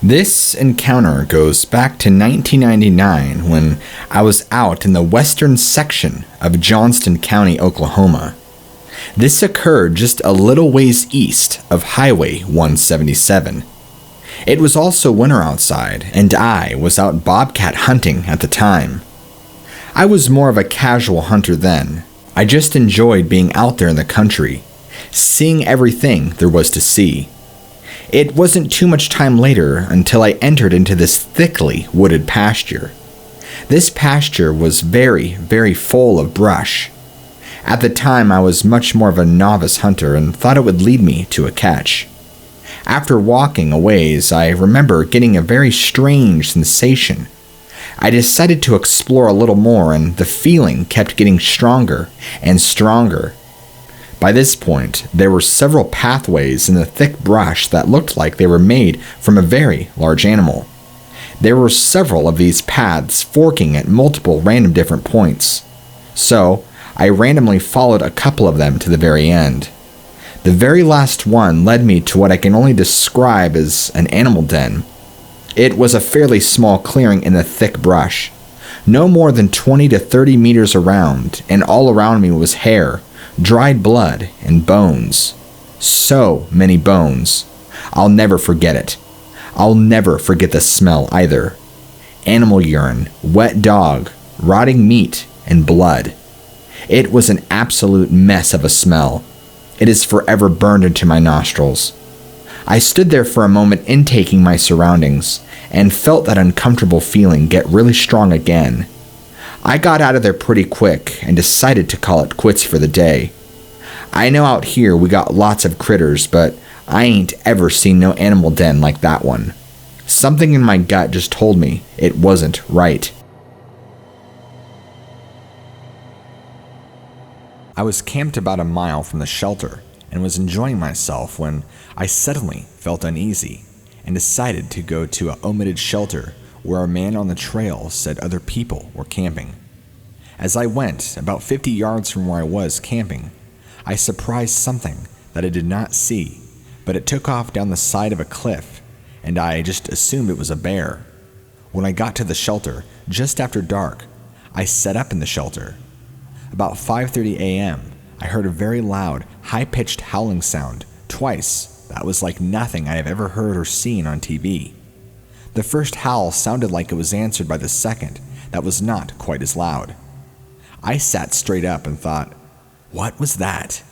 This encounter goes back to 1999 when I was out in the western section of Johnston County, Oklahoma. This occurred just a little ways east of Highway 177. It was also winter outside, and I was out bobcat hunting at the time. I was more of a casual hunter then. I just enjoyed being out there in the country, seeing everything there was to see. It wasn't too much time later until I entered into this thickly wooded pasture. This pasture was very, very full of brush. At the time, I was much more of a novice hunter and thought it would lead me to a catch. After walking a ways, I remember getting a very strange sensation. I decided to explore a little more, and the feeling kept getting stronger and stronger. By this point, there were several pathways in the thick brush that looked like they were made from a very large animal. There were several of these paths forking at multiple random different points. So, I randomly followed a couple of them to the very end. The very last one led me to what I can only describe as an animal den. It was a fairly small clearing in the thick brush, no more than 20 to 30 meters around, and all around me was hair, dried blood, and bones. So many bones. I'll never forget it. I'll never forget the smell either. Animal urine, wet dog, rotting meat, and blood. It was an absolute mess of a smell. It is forever burned into my nostrils. I stood there for a moment intaking my surroundings and felt that uncomfortable feeling get really strong again. I got out of there pretty quick and decided to call it quits for the day. I know out here we got lots of critters, but I ain't ever seen no animal den like that one. Something in my gut just told me it wasn't right. I was camped about a mile from the shelter and was enjoying myself when I suddenly felt uneasy and decided to go to a omitted shelter where a man on the trail said other people were camping. As I went about 50 yards from where I was camping, I surprised something that I did not see, but it took off down the side of a cliff, and I just assumed it was a bear. When I got to the shelter, just after dark, I set up in the shelter. About 5:30 a.m., I heard a very loud, high-pitched howling sound, twice. That was like nothing I have ever heard or seen on TV. The first howl sounded like it was answered by the second, that was not quite as loud. I sat straight up and thought, what was that?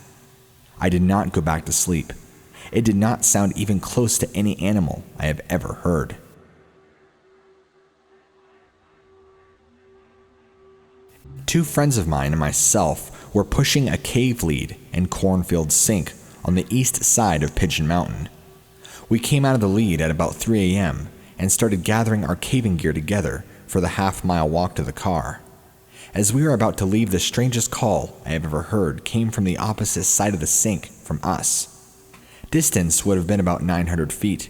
I did not go back to sleep. It did not sound even close to any animal I have ever heard. Two friends of mine and myself were pushing a cave lead and cornfield sink on the east side of Pigeon Mountain. We came out of the lead at about 3 a.m. and started gathering our caving gear together for the half-mile walk to the car. As we were about to leave, the strangest call I have ever heard came from the opposite side of the sink from us. Distance would have been about 900 feet.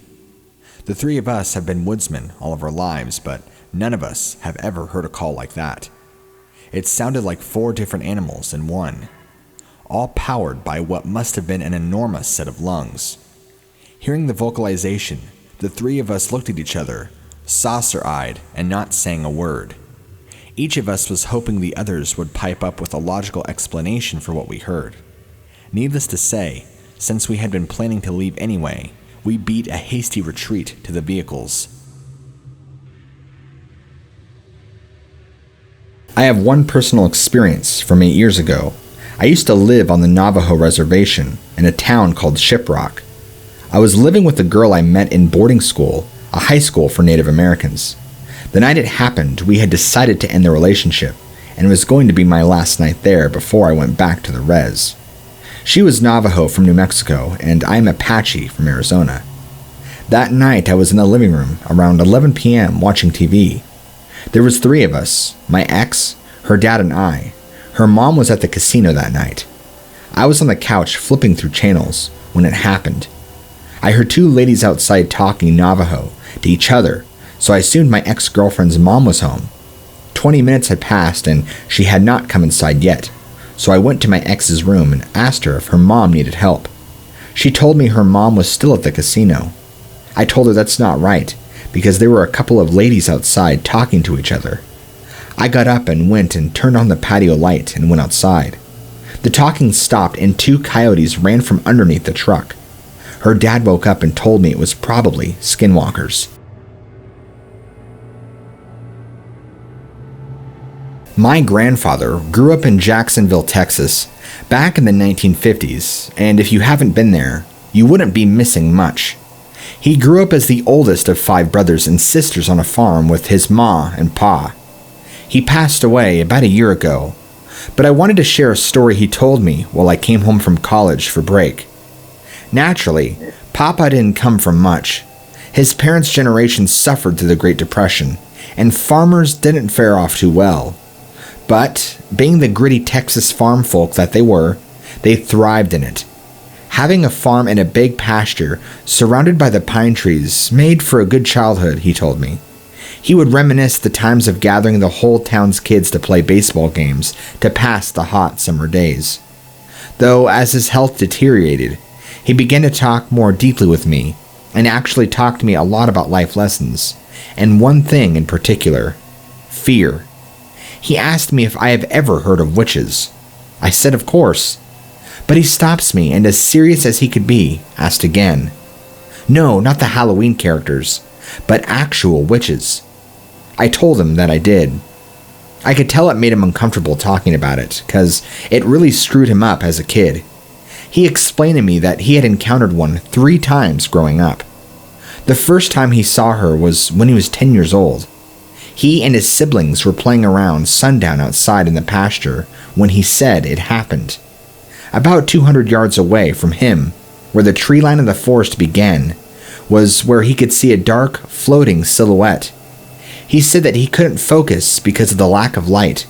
The three of us have been woodsmen all of our lives, but none of us have ever heard a call like that. It sounded like 4 different animals in one, all powered by what must have been an enormous set of lungs. Hearing the vocalization, the three of us looked at each other, saucer-eyed and not saying a word. Each of us was hoping the others would pipe up with a logical explanation for what we heard. Needless to say, since we had been planning to leave anyway, we beat a hasty retreat to the vehicles. I have one personal experience from 8 years ago. I used to live on the Navajo reservation in a town called Shiprock. I was living with a girl I met in boarding school, a high school for Native Americans. The night it happened, we had decided to end the relationship, and it was going to be my last night there before I went back to the res. She was Navajo from New Mexico, and I'm Apache from Arizona. That night, I was in the living room around 11 p.m. watching TV. There was 3 of us, my ex, her dad, and I. Her mom was at the casino that night. I was on the couch flipping through channels when it happened. I heard 2 ladies outside talking Navajo to each other, so I assumed my ex-girlfriend's mom was home. 20 minutes had passed and she had not come inside yet, so I went to my ex's room and asked her if her mom needed help. She told me her mom was still at the casino. I told her that's not right, because there were a couple of ladies outside talking to each other. I got up and went and turned on the patio light and went outside. The talking stopped and 2 coyotes ran from underneath the truck. Her dad woke up and told me it was probably skinwalkers. My grandfather grew up in Jacksonville, Texas, back in the 1950s, and if you haven't been there, you wouldn't be missing much. He grew up as the oldest of 5 brothers and sisters on a farm with his ma and pa. He passed away about a year ago, but I wanted to share a story he told me while I came home from college for break. Naturally, Papa didn't come from much. His parents' generation suffered through the Great Depression, and farmers didn't fare off too well. But, being the gritty Texas farm folk that they were, they thrived in it. Having a farm in a big pasture surrounded by the pine trees made for a good childhood, he told me. He would reminisce the times of gathering the whole town's kids to play baseball games to pass the hot summer days. Though, as his health deteriorated, he began to talk more deeply with me, and actually talked to me a lot about life lessons, and one thing in particular, fear. He asked me if I have ever heard of witches. I said of course. But he stops me and, as serious as he could be, asked again. No, not the Halloween characters, but actual witches. I told him that I did. I could tell it made him uncomfortable talking about it, because it really screwed him up as a kid. He explained to me that he had encountered one 3 times growing up. The first time he saw her was when he was 10 years old. He and his siblings were playing around sundown outside in the pasture when he said it happened. About 200 yards away from him, where the tree line of the forest began, was where he could see a dark, floating silhouette. He said that he couldn't focus because of the lack of light,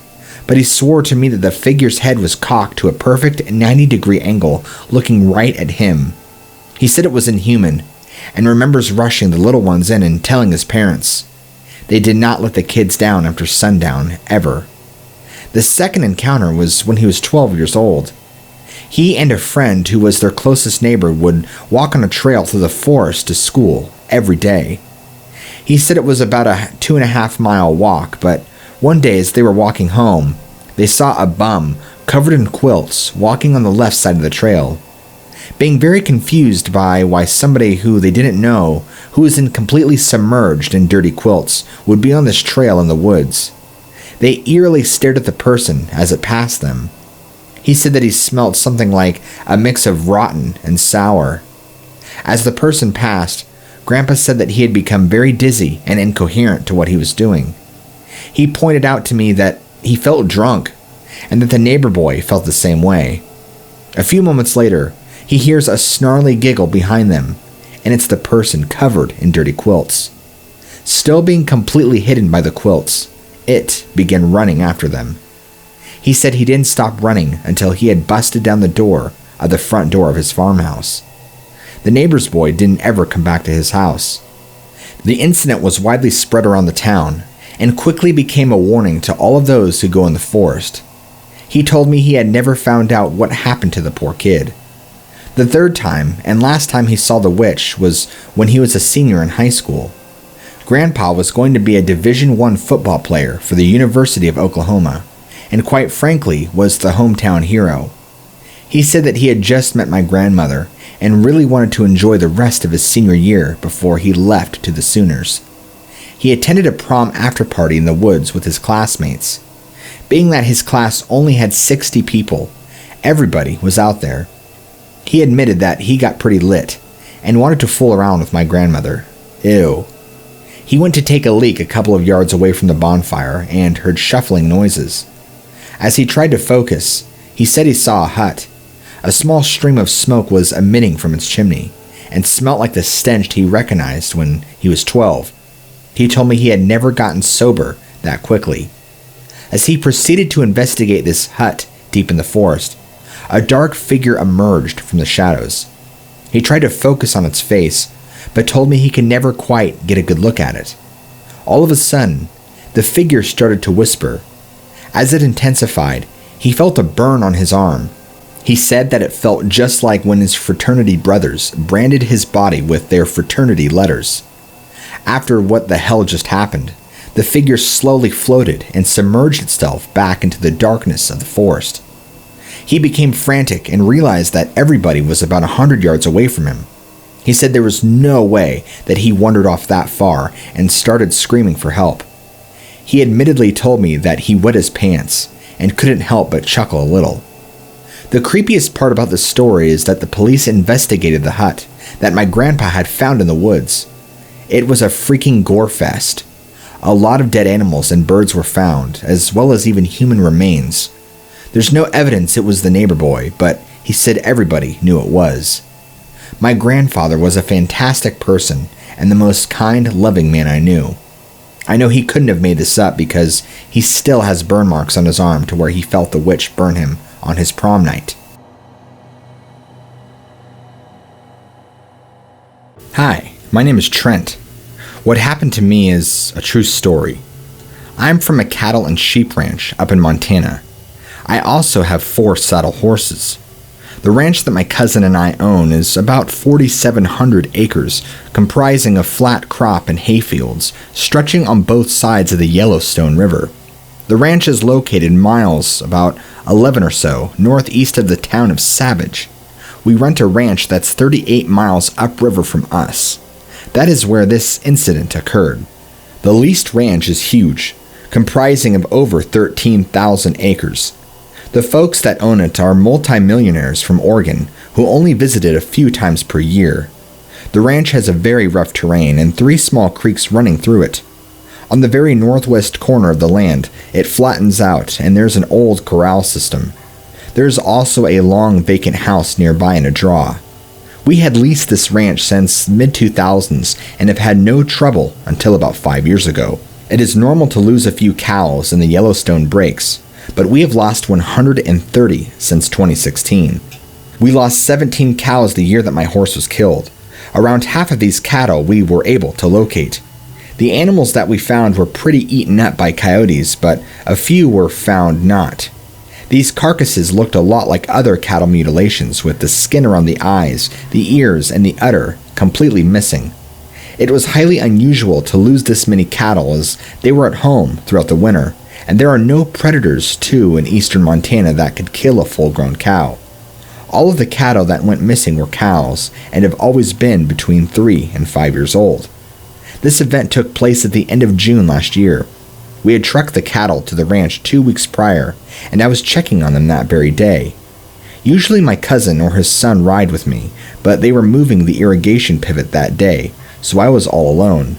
but he swore to me that the figure's head was cocked to a perfect 90-degree angle, looking right at him. He said it was inhuman, and remembers rushing the little ones in and telling his parents. They did not let the kids down after sundown, ever. The second encounter was when he was 12 years old. He and a friend who was their closest neighbor would walk on a trail through the forest to school every day. He said it was about a 2.5-mile walk, but one day as they were walking home, they saw a bum covered in quilts walking on the left side of the trail. Being very confused by why somebody who they didn't know, who was completely submerged in dirty quilts, would be on this trail in the woods. They eerily stared at the person as it passed them. He said that he smelled something like a mix of rotten and sour. As the person passed, Grandpa said that he had become very dizzy and incoherent to what he was doing. He pointed out to me that he felt drunk, and that the neighbor boy felt the same way. A few moments later, he hears a snarly giggle behind them, and it's the person covered in dirty quilts. Still being completely hidden by the quilts, it began running after them. He said he didn't stop running until he had busted down the door of the front door of his farmhouse. The neighbor's boy didn't ever come back to his house. The incident was widely spread around the town, and quickly became a warning to all of those who go in the forest. He told me he had never found out what happened to the poor kid. The third time, and last time he saw the witch, was when he was a senior in high school. Grandpa was going to be a Division I football player for the University of Oklahoma, and quite frankly was the hometown hero. He said that he had just met my grandmother, and really wanted to enjoy the rest of his senior year before he left to the Sooners. He attended a prom after party in the woods with his classmates. Being that his class only had 60 people, everybody was out there. He admitted that he got pretty lit, and wanted to fool around with my grandmother. Ew. He went to take a leak a couple of yards away from the bonfire, and heard shuffling noises. As he tried to focus, he said he saw a hut. A small stream of smoke was emitting from its chimney, and smelt like the stench he recognized when he was 12. He told me he had never gotten sober that quickly. As he proceeded to investigate this hut deep in the forest, a dark figure emerged from the shadows. He tried to focus on its face, but told me he could never quite get a good look at it. All of a sudden, the figure started to whisper. As it intensified, he felt a burn on his arm. He said that it felt just like when his fraternity brothers branded his body with their fraternity letters. After what the hell just happened, the figure slowly floated and submerged itself back into the darkness of the forest. He became frantic and realized that everybody was about 100 yards away from him. He said there was no way that he wandered off that far and started screaming for help. He admittedly told me that he wet his pants and couldn't help but chuckle a little. The creepiest part about the story is that the police investigated the hut that my grandpa had found in the woods. It was a freaking gore fest. A lot of dead animals and birds were found, as well as even human remains. There's no evidence it was the neighbor boy, but he said everybody knew it was. My grandfather was a fantastic person and the most kind, loving man I knew. I know he couldn't have made this up because he still has burn marks on his arm to where he felt the witch burn him on his prom night. Hi, my name is Trent. What happened to me is a true story. I'm from a cattle and sheep ranch up in Montana. I also have 4 saddle horses. The ranch that my cousin and I own is about 4,700 acres, comprising of flat crop and hayfields, stretching on both sides of the Yellowstone River. The ranch is located miles, about 11 or so, northeast of the town of Savage. We rent a ranch that's 38 miles upriver from us. That is where this incident occurred. The leased ranch is huge, comprising of over 13,000 acres. The folks that own it are multimillionaires from Oregon who only visit it a few times per year. The ranch has a very rough terrain and 3 small creeks running through it. On the very northwest corner of the land, it flattens out and there's an old corral system. There's also a long vacant house nearby in a draw. We had leased this ranch since mid-2000s and have had no trouble until about 5 years ago. It is normal to lose a few cows in the Yellowstone breaks, but we have lost 130 since 2016. We lost 17 cows the year that my horse was killed. Around half of these cattle we were able to locate. The animals that we found were pretty eaten up by coyotes, but a few were found not. These carcasses looked a lot like other cattle mutilations, with the skin around the eyes, the ears, and the udder completely missing. It was highly unusual to lose this many cattle as they were at home throughout the winter, and there are no predators, too, in eastern Montana that could kill a full-grown cow. All of the cattle that went missing were cows, and have always been between 3 and 5 years old. This event took place at the end of June last year. We had trucked the cattle to the ranch 2 weeks prior, and I was checking on them that very day. Usually my cousin or his son ride with me, but they were moving the irrigation pivot that day, so I was all alone.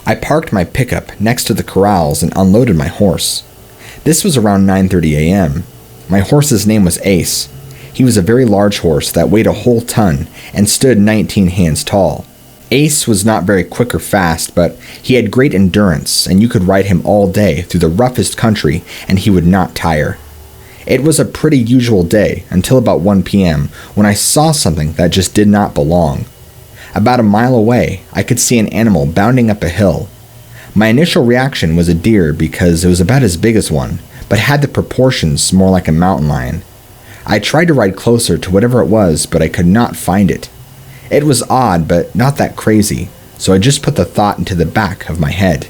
I parked my pickup next to the corrals and unloaded my horse. This was around 9:30 a.m. My horse's name was Ace. He was a very large horse that weighed a whole ton and stood 19 hands tall. Ace was not very quick or fast, but he had great endurance, and you could ride him all day through the roughest country, and he would not tire. It was a pretty usual day until about 1 p.m. when I saw something that just did not belong. About a mile away, I could see an animal bounding up a hill. My initial reaction was a deer because it was about as big as one, but had the proportions more like a mountain lion. I tried to ride closer to whatever it was, but I could not find it. It was odd, but not that crazy, so I just put the thought into the back of my head.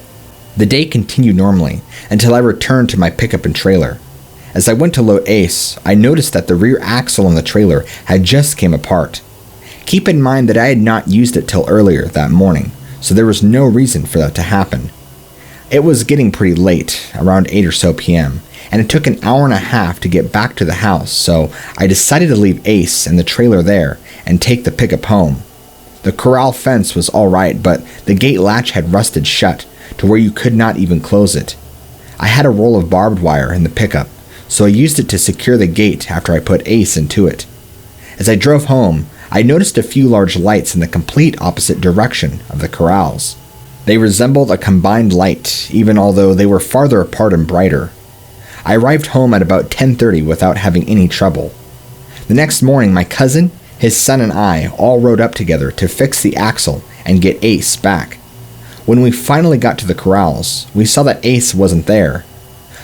The day continued normally until I returned to my pickup and trailer. As I went to load Ace, I noticed that the rear axle on the trailer had just came apart. Keep in mind that I had not used it till earlier that morning, so there was no reason for that to happen. It was getting pretty late, around 8 or so p.m., and it took an hour and a half to get back to the house, so I decided to leave Ace and the trailer there and take the pickup home. The corral fence was alright, but the gate latch had rusted shut to where you could not even close it. I had a roll of barbed wire in the pickup, so I used it to secure the gate after I put Ace into it. As I drove home, I noticed a few large lights in the complete opposite direction of the corrals. They resembled a combined light, even although they were farther apart and brighter. I arrived home at about 10:30 without having any trouble. The next morning, my cousin, his son, and I all rode up together to fix the axle and get Ace back. When we finally got to the corrals, we saw that Ace wasn't there.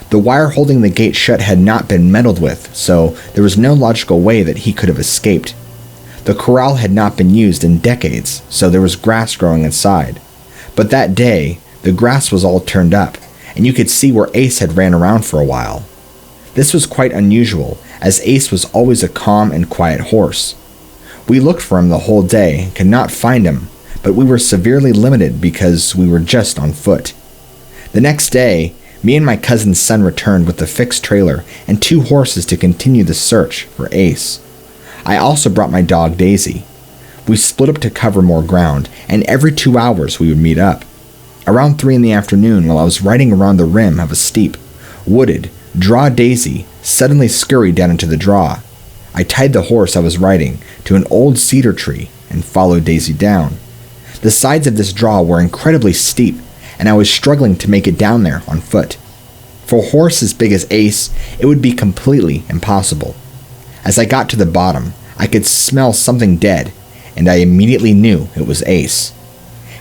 The wire holding the gate shut had not been meddled with, so there was no logical way that he could have escaped. The corral had not been used in decades, so there was grass growing inside. But that day, the grass was all turned up, and you could see where Ace had ran around for a while. This was quite unusual, as Ace was always a calm and quiet horse. We looked for him the whole day and could not find him, but we were severely limited because we were just on foot. The next day, me and my cousin's son returned with a fixed trailer and 2 horses to continue the search for Ace. I also brought my dog Daisy. We split up to cover more ground, and every 2 hours we would meet up. Around 3 in the afternoon, while I was riding around the rim of a steep, wooded draw, Daisy suddenly scurried down into the draw. I tied the horse I was riding to an old cedar tree and followed Daisy down. The sides of this draw were incredibly steep, and I was struggling to make it down there on foot. For a horse as big as Ace, it would be completely impossible. As I got to the bottom, I could smell something dead, and I immediately knew it was Ace.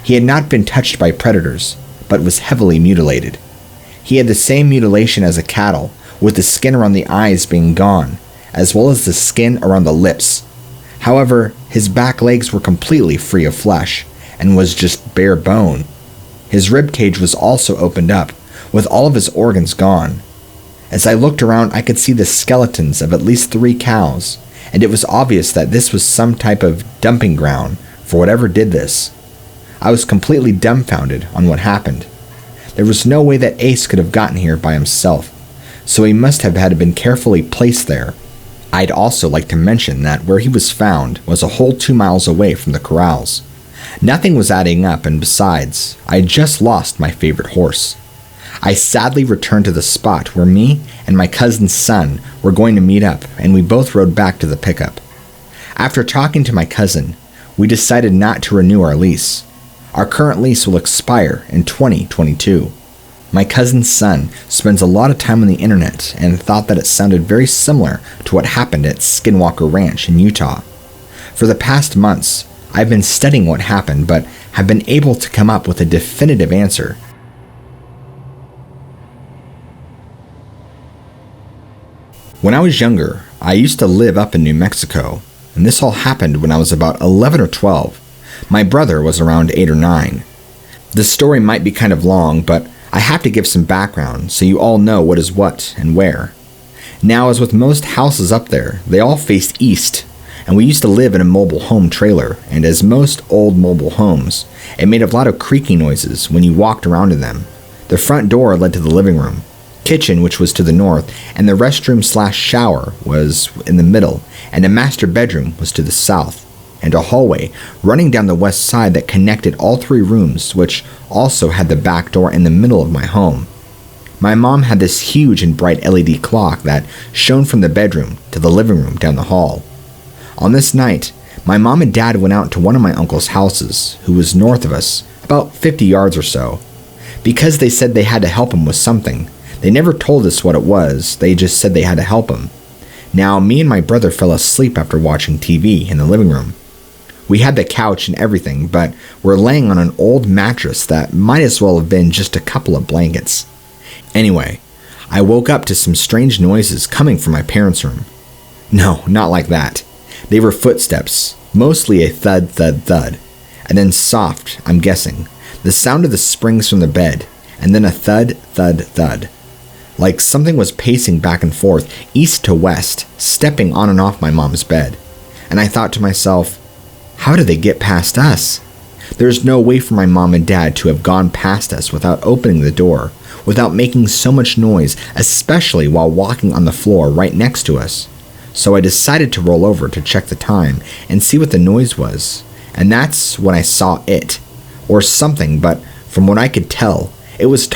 He had not been touched by predators, but was heavily mutilated. He had the same mutilation as a cattle, with the skin around the eyes being gone, as well as the skin around the lips. However, his back legs were completely free of flesh, and was just bare bone. His rib cage was also opened up, with all of his organs gone. As I looked around, I could see the skeletons of at least 3 cows, and it was obvious that this was some type of dumping ground for whatever did this. I was completely dumbfounded on what happened. There was no way that Ace could have gotten here by himself, so he must have had been carefully placed there. I'd also like to mention that where he was found was a whole 2 miles away from the corrals. Nothing was adding up, and besides, I had just lost my favorite horse. I sadly returned to the spot where me and my cousin's son were going to meet up, and we both rode back to the pickup. After talking to my cousin, we decided not to renew our lease. Our current lease will expire in 2022. My cousin's son spends a lot of time on the internet and thought that it sounded very similar to what happened at Skinwalker Ranch in Utah. For the past months, I've been studying what happened, but have been able to come up with a definitive answer. When I was younger, I used to live up in New Mexico, and this all happened when I was about 11 or 12. My brother was around 8 or 9. The story might be kind of long, but I have to give some background so you all know what is what and where. Now, as with most houses up there, they all faced east, and we used to live in a mobile home trailer, and as most old mobile homes, it made a lot of creaky noises when you walked around in them. The front door led to the living room, kitchen, which was to the north, and the restroom/shower was in the middle, and a master bedroom was to the south, and a hallway running down the west side that connected all 3 rooms, which also had the back door in the middle of my home. My mom had this huge and bright LED clock that shone from the bedroom to the living room down the hall. On this night, my mom and dad went out to one of my uncle's houses, who was north of us, about 50 yards or so. Because they said they had to help him with something, they never told us what it was, they just said they had to help him. Now, me and my brother fell asleep after watching TV in the living room. We had the couch and everything, but were laying on an old mattress that might as well have been just a couple of blankets. Anyway, I woke up to some strange noises coming from my parents' room. No, not like that. They were footsteps, mostly a thud, thud, thud, and then soft, I'm guessing, the sound of the springs from the bed, and then a thud, thud, thud. Like something was pacing back and forth, east to west, stepping on and off my mom's bed. And I thought to myself, how did they get past us? There's no way for my mom and dad to have gone past us without opening the door, without making so much noise, especially while walking on the floor right next to us. So I decided to roll over to check the time and see what the noise was. And that's when I saw it, or something, but from what I could tell, it was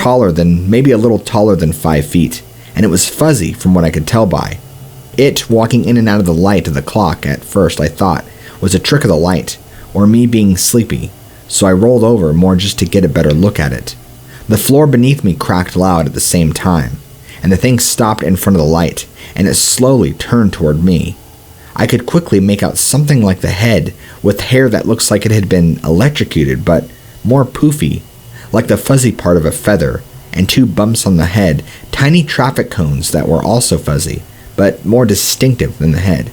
maybe a little taller than 5 feet, and it was fuzzy from what I could tell by. It walking in and out of the light of the clock at first I thought was a trick of the light, or me being sleepy, so I rolled over more just to get a better look at it. The floor beneath me cracked loud at the same time, and the thing stopped in front of the light, and it slowly turned toward me. I could quickly make out something like the head, with hair that looks like it had been electrocuted, but more poofy, like the fuzzy part of a feather, and 2 bumps on the head, tiny traffic cones that were also fuzzy, but more distinctive than the head.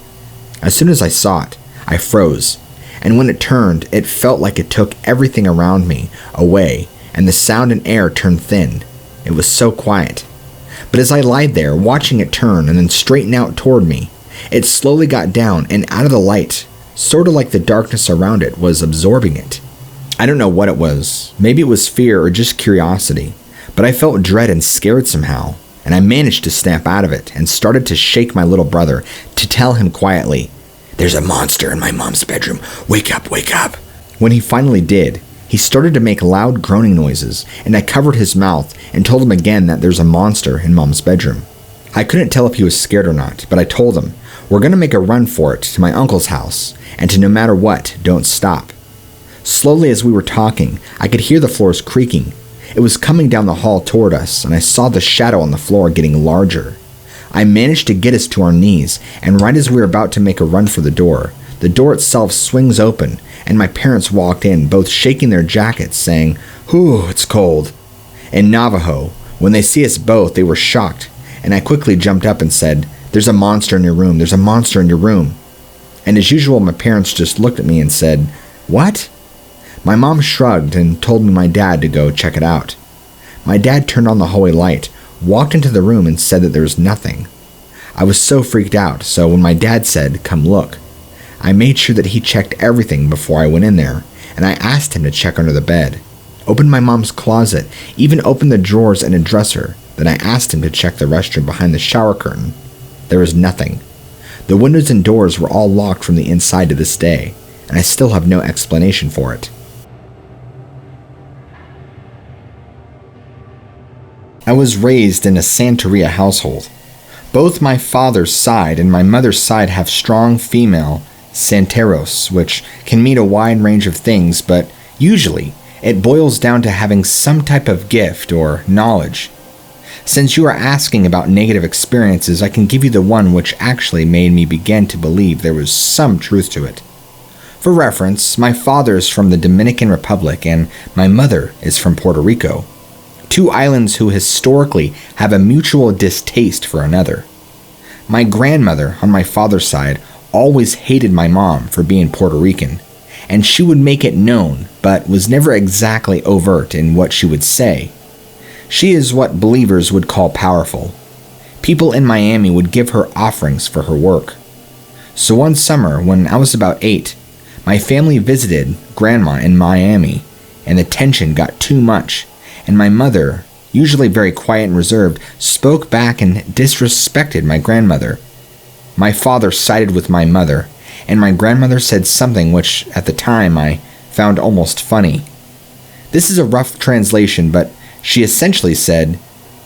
As soon as I saw it, I froze, and when it turned, it felt like it took everything around me away, and the sound and air turned thin. It was so quiet. But as I lied there, watching it turn and then straighten out toward me, it slowly got down and out of the light, sort of like the darkness around it was absorbing it. I don't know what it was. Maybe it was fear or just curiosity, but I felt dread and scared somehow, and I managed to snap out of it and started to shake my little brother to tell him quietly, "There's a monster in my mom's bedroom. Wake up, wake up." When he finally did, he started to make loud groaning noises, and I covered his mouth and told him again that there's a monster in mom's bedroom. I couldn't tell if he was scared or not, but I told him, we're going to make a run for it to my uncle's house, and to no matter what, don't stop. Slowly as we were talking, I could hear the floors creaking. It was coming down the hall toward us, and I saw the shadow on the floor getting larger. I managed to get us to our knees, and right as we were about to make a run for the door itself swings open, and my parents walked in, both shaking their jackets, saying, "Whew, it's cold." In Navajo, when they see us both, they were shocked, and I quickly jumped up and said, "There's a monster in your room, there's a monster in your room." And as usual, my parents just looked at me and said, "What?" My mom shrugged and told me my dad to go check it out. My dad turned on the hallway light, walked into the room, and said that there was nothing. I was so freaked out, so when my dad said, "Come look," I made sure that he checked everything before I went in there, and I asked him to check under the bed, opened my mom's closet, even opened the drawers and a dresser. Then I asked him to check the restroom behind the shower curtain. There was nothing. The windows and doors were all locked from the inside to this day, and I still have no explanation for it. I was raised in a Santeria household. Both my father's side and my mother's side have strong female Santeros, which can mean a wide range of things, but usually it boils down to having some type of gift or knowledge. Since you are asking about negative experiences, I can give you the one which actually made me begin to believe there was some truth to it. For reference, my father is from the Dominican Republic and my mother is from Puerto Rico, two islands who historically have a mutual distaste for another. My grandmother, on my father's side, always hated my mom for being Puerto Rican, and she would make it known, but was never exactly overt in what she would say. She is what believers would call powerful. People in Miami would give her offerings for her work. So one summer, when I was about 8, my family visited Grandma in Miami, and the tension got too much, and my mother, usually very quiet and reserved, spoke back and disrespected my grandmother. My father sided with my mother, and my grandmother said something which, at the time, I found almost funny. This is a rough translation, but she essentially said,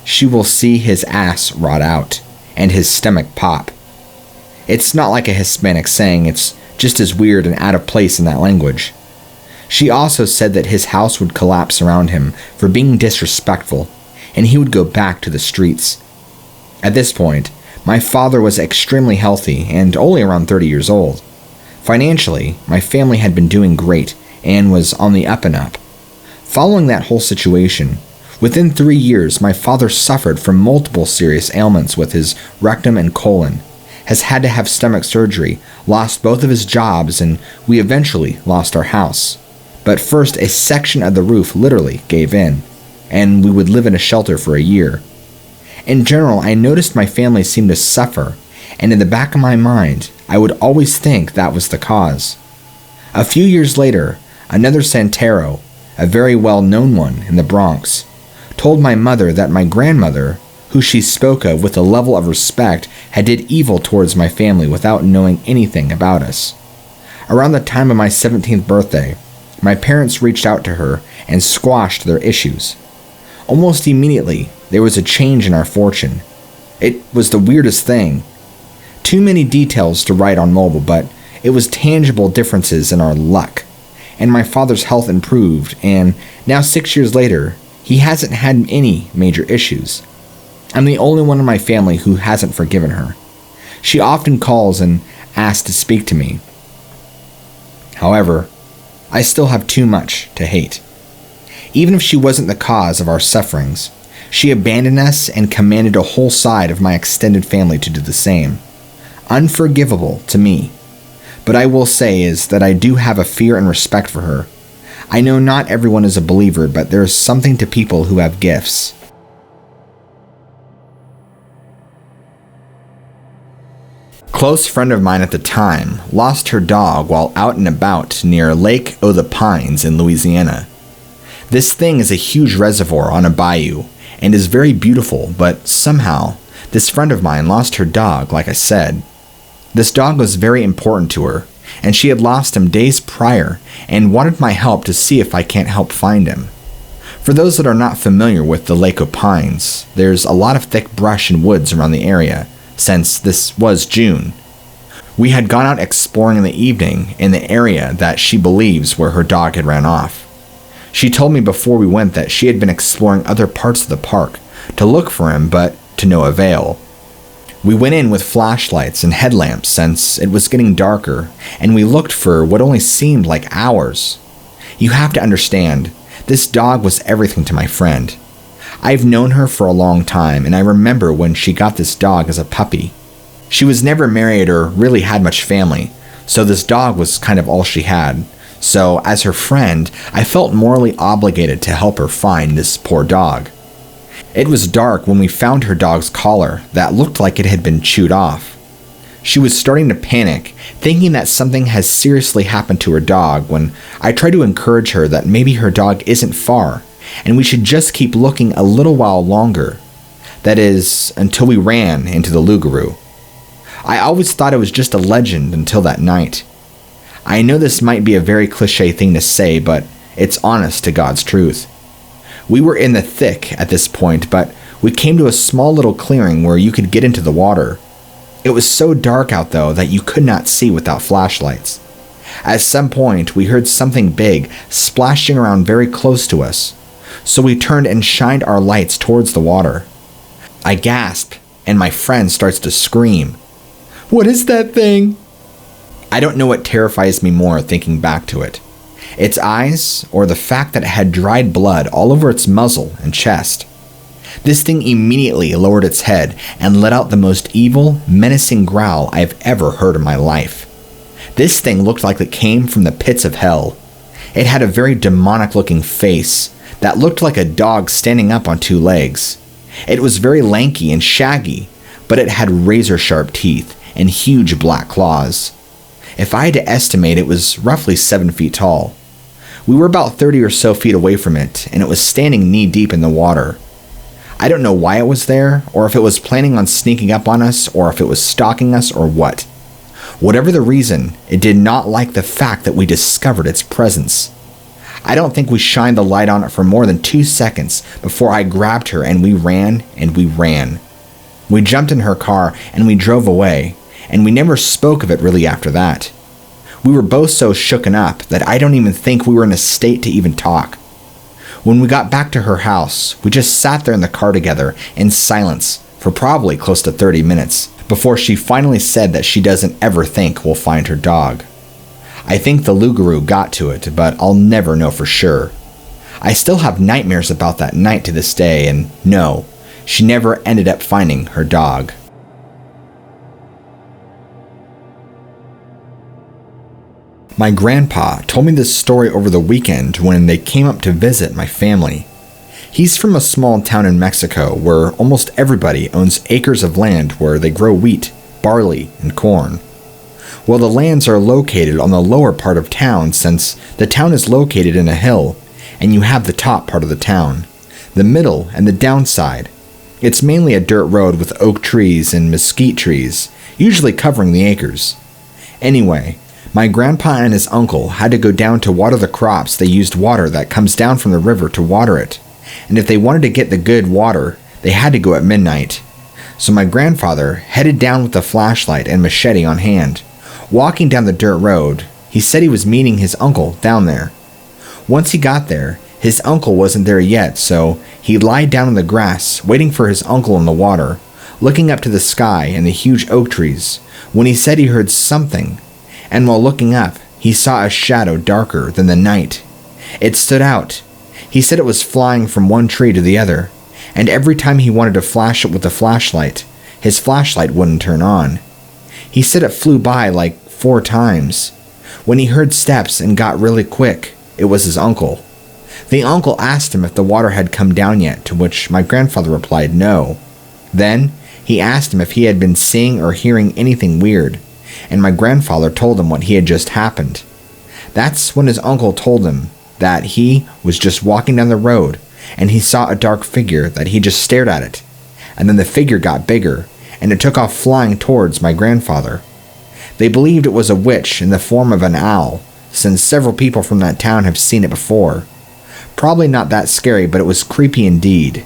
"She will see his ass rot out, and his stomach pop." It's not like a Hispanic saying, it's just as weird and out of place in that language. She also said that his house would collapse around him for being disrespectful, and he would go back to the streets. At this point, my father was extremely healthy and only around 30 years old. Financially, my family had been doing great and was on the up and up. Following that whole situation, within 3 years, my father suffered from multiple serious ailments with his rectum and colon, has had to have stomach surgery, lost both of his jobs, and we eventually lost our house. But first, a section of the roof literally gave in, and we would live in a shelter for a year. In general, I noticed my family seemed to suffer, and in the back of my mind, I would always think that was the cause. A few years later, another Santero, a very well-known one in the Bronx, told my mother that my grandmother, who she spoke of with a level of respect, had did evil towards my family without knowing anything about us. Around the time of my 17th birthday, my parents reached out to her and squashed their issues. Almost immediately, there was a change in our fortune. It was the weirdest thing. Too many details to write on mobile, but it was tangible differences in our luck. And my father's health improved, and now 6 years later, he hasn't had any major issues. I'm the only one in my family who hasn't forgiven her. She often calls and asks to speak to me. However, I still have too much to hate. Even if she wasn't the cause of our sufferings, she abandoned us and commanded a whole side of my extended family to do the same. Unforgivable to me. But I will say is that I do have a fear and respect for her. I know not everyone is a believer, but there is something to people who have gifts. Close friend of mine at the time lost her dog while out and about near Lake O' the Pines in Louisiana. This thing is a huge reservoir on a bayou and is very beautiful, but somehow this friend of mine lost her dog, like I said. This dog was very important to her, and she had lost him days prior and wanted my help to see if I can't help find him. For those that are not familiar with the Lake of Pines, there's a lot of thick brush and woods around the area, since this was June. We had gone out exploring in the evening in the area that she believes where her dog had ran off. She told me before we went that she had been exploring other parts of the park to look for him, but to no avail. We went in with flashlights and headlamps since it was getting darker, and we looked for what only seemed like hours. You have to understand, this dog was everything to my friend. I've known her for a long time, and I remember when she got this dog as a puppy. She was never married or really had much family, so this dog was kind of all she had. So, as her friend, I felt morally obligated to help her find this poor dog. It was dark when we found her dog's collar that looked like it had been chewed off. She was starting to panic, thinking that something has seriously happened to her dog when I tried to encourage her that maybe her dog isn't far, and we should just keep looking a little while longer. That is, until we ran into the Loup-Garou. I always thought it was just a legend until that night. I know this might be a very cliche thing to say, but it's honest to God's truth. We were in the thick at this point, but we came to a small little clearing where you could get into the water. It was so dark out though that you could not see without flashlights. At some point, we heard something big splashing around very close to us, so we turned and shined our lights towards the water. I gasped, and my friend starts to scream. "What is that thing?" I don't know what terrifies me more thinking back to it. Its eyes, or the fact that it had dried blood all over its muzzle and chest. This thing immediately lowered its head and let out the most evil, menacing growl I've ever heard in my life. This thing looked like it came from the pits of hell. It had a very demonic-looking face that looked like a dog standing up on two legs. It was very lanky and shaggy, but it had razor-sharp teeth and huge black claws. If I had to estimate, it was roughly 7 feet tall. We were about 30 or so feet away from it, and it was standing knee-deep in the water. I don't know why it was there, or if it was planning on sneaking up on us, or if it was stalking us, or what. Whatever the reason, it did not like the fact that we discovered its presence. I don't think we shined the light on it for more than 2 seconds before I grabbed her and we ran and we ran. We jumped in her car and we drove away, and we never spoke of it really after that. We were both so shooken up that I don't even think we were in a state to even talk. When we got back to her house, we just sat there in the car together in silence for probably close to 30 minutes before she finally said that she doesn't ever think we'll find her dog. I think the Loup-Garou got to it, but I'll never know for sure. I still have nightmares about that night to this day, and no, she never ended up finding her dog. My grandpa told me this story over the weekend when they came up to visit my family. He's from a small town in Mexico where almost everybody owns acres of land where they grow wheat, barley, and corn. Well, the lands are located on the lower part of town since the town is located in a hill, and you have the top part of the town, the middle, and the downside. It's mainly a dirt road with oak trees and mesquite trees, usually covering the acres. Anyway, my grandpa and his uncle had to go down to water the crops. They used water that comes down from the river to water it, and if they wanted to get the good water, they had to go at midnight. So my grandfather headed down with a flashlight and machete on hand. Walking down the dirt road, he said he was meeting his uncle down there. Once he got there, his uncle wasn't there yet, so he lied down in the grass, waiting for his uncle in the water, looking up to the sky and the huge oak trees, when he said he heard something, and while looking up, he saw a shadow darker than the night. It stood out. He said it was flying from one tree to the other, and every time he wanted to flash it with a flashlight, his flashlight wouldn't turn on. He said it flew by like 4 times. When he heard steps and got really quick, it was his uncle. The uncle asked him if the water had come down yet, to which my grandfather replied no. Then, he asked him if he had been seeing or hearing anything weird, and my grandfather told him what had just happened. That's when his uncle told him that he was just walking down the road, and he saw a dark figure that he just stared at it, and then the figure got bigger, and it took off flying towards my grandfather. They believed it was a witch in the form of an owl, since several people from that town have seen it before. Probably not that scary, but it was creepy indeed.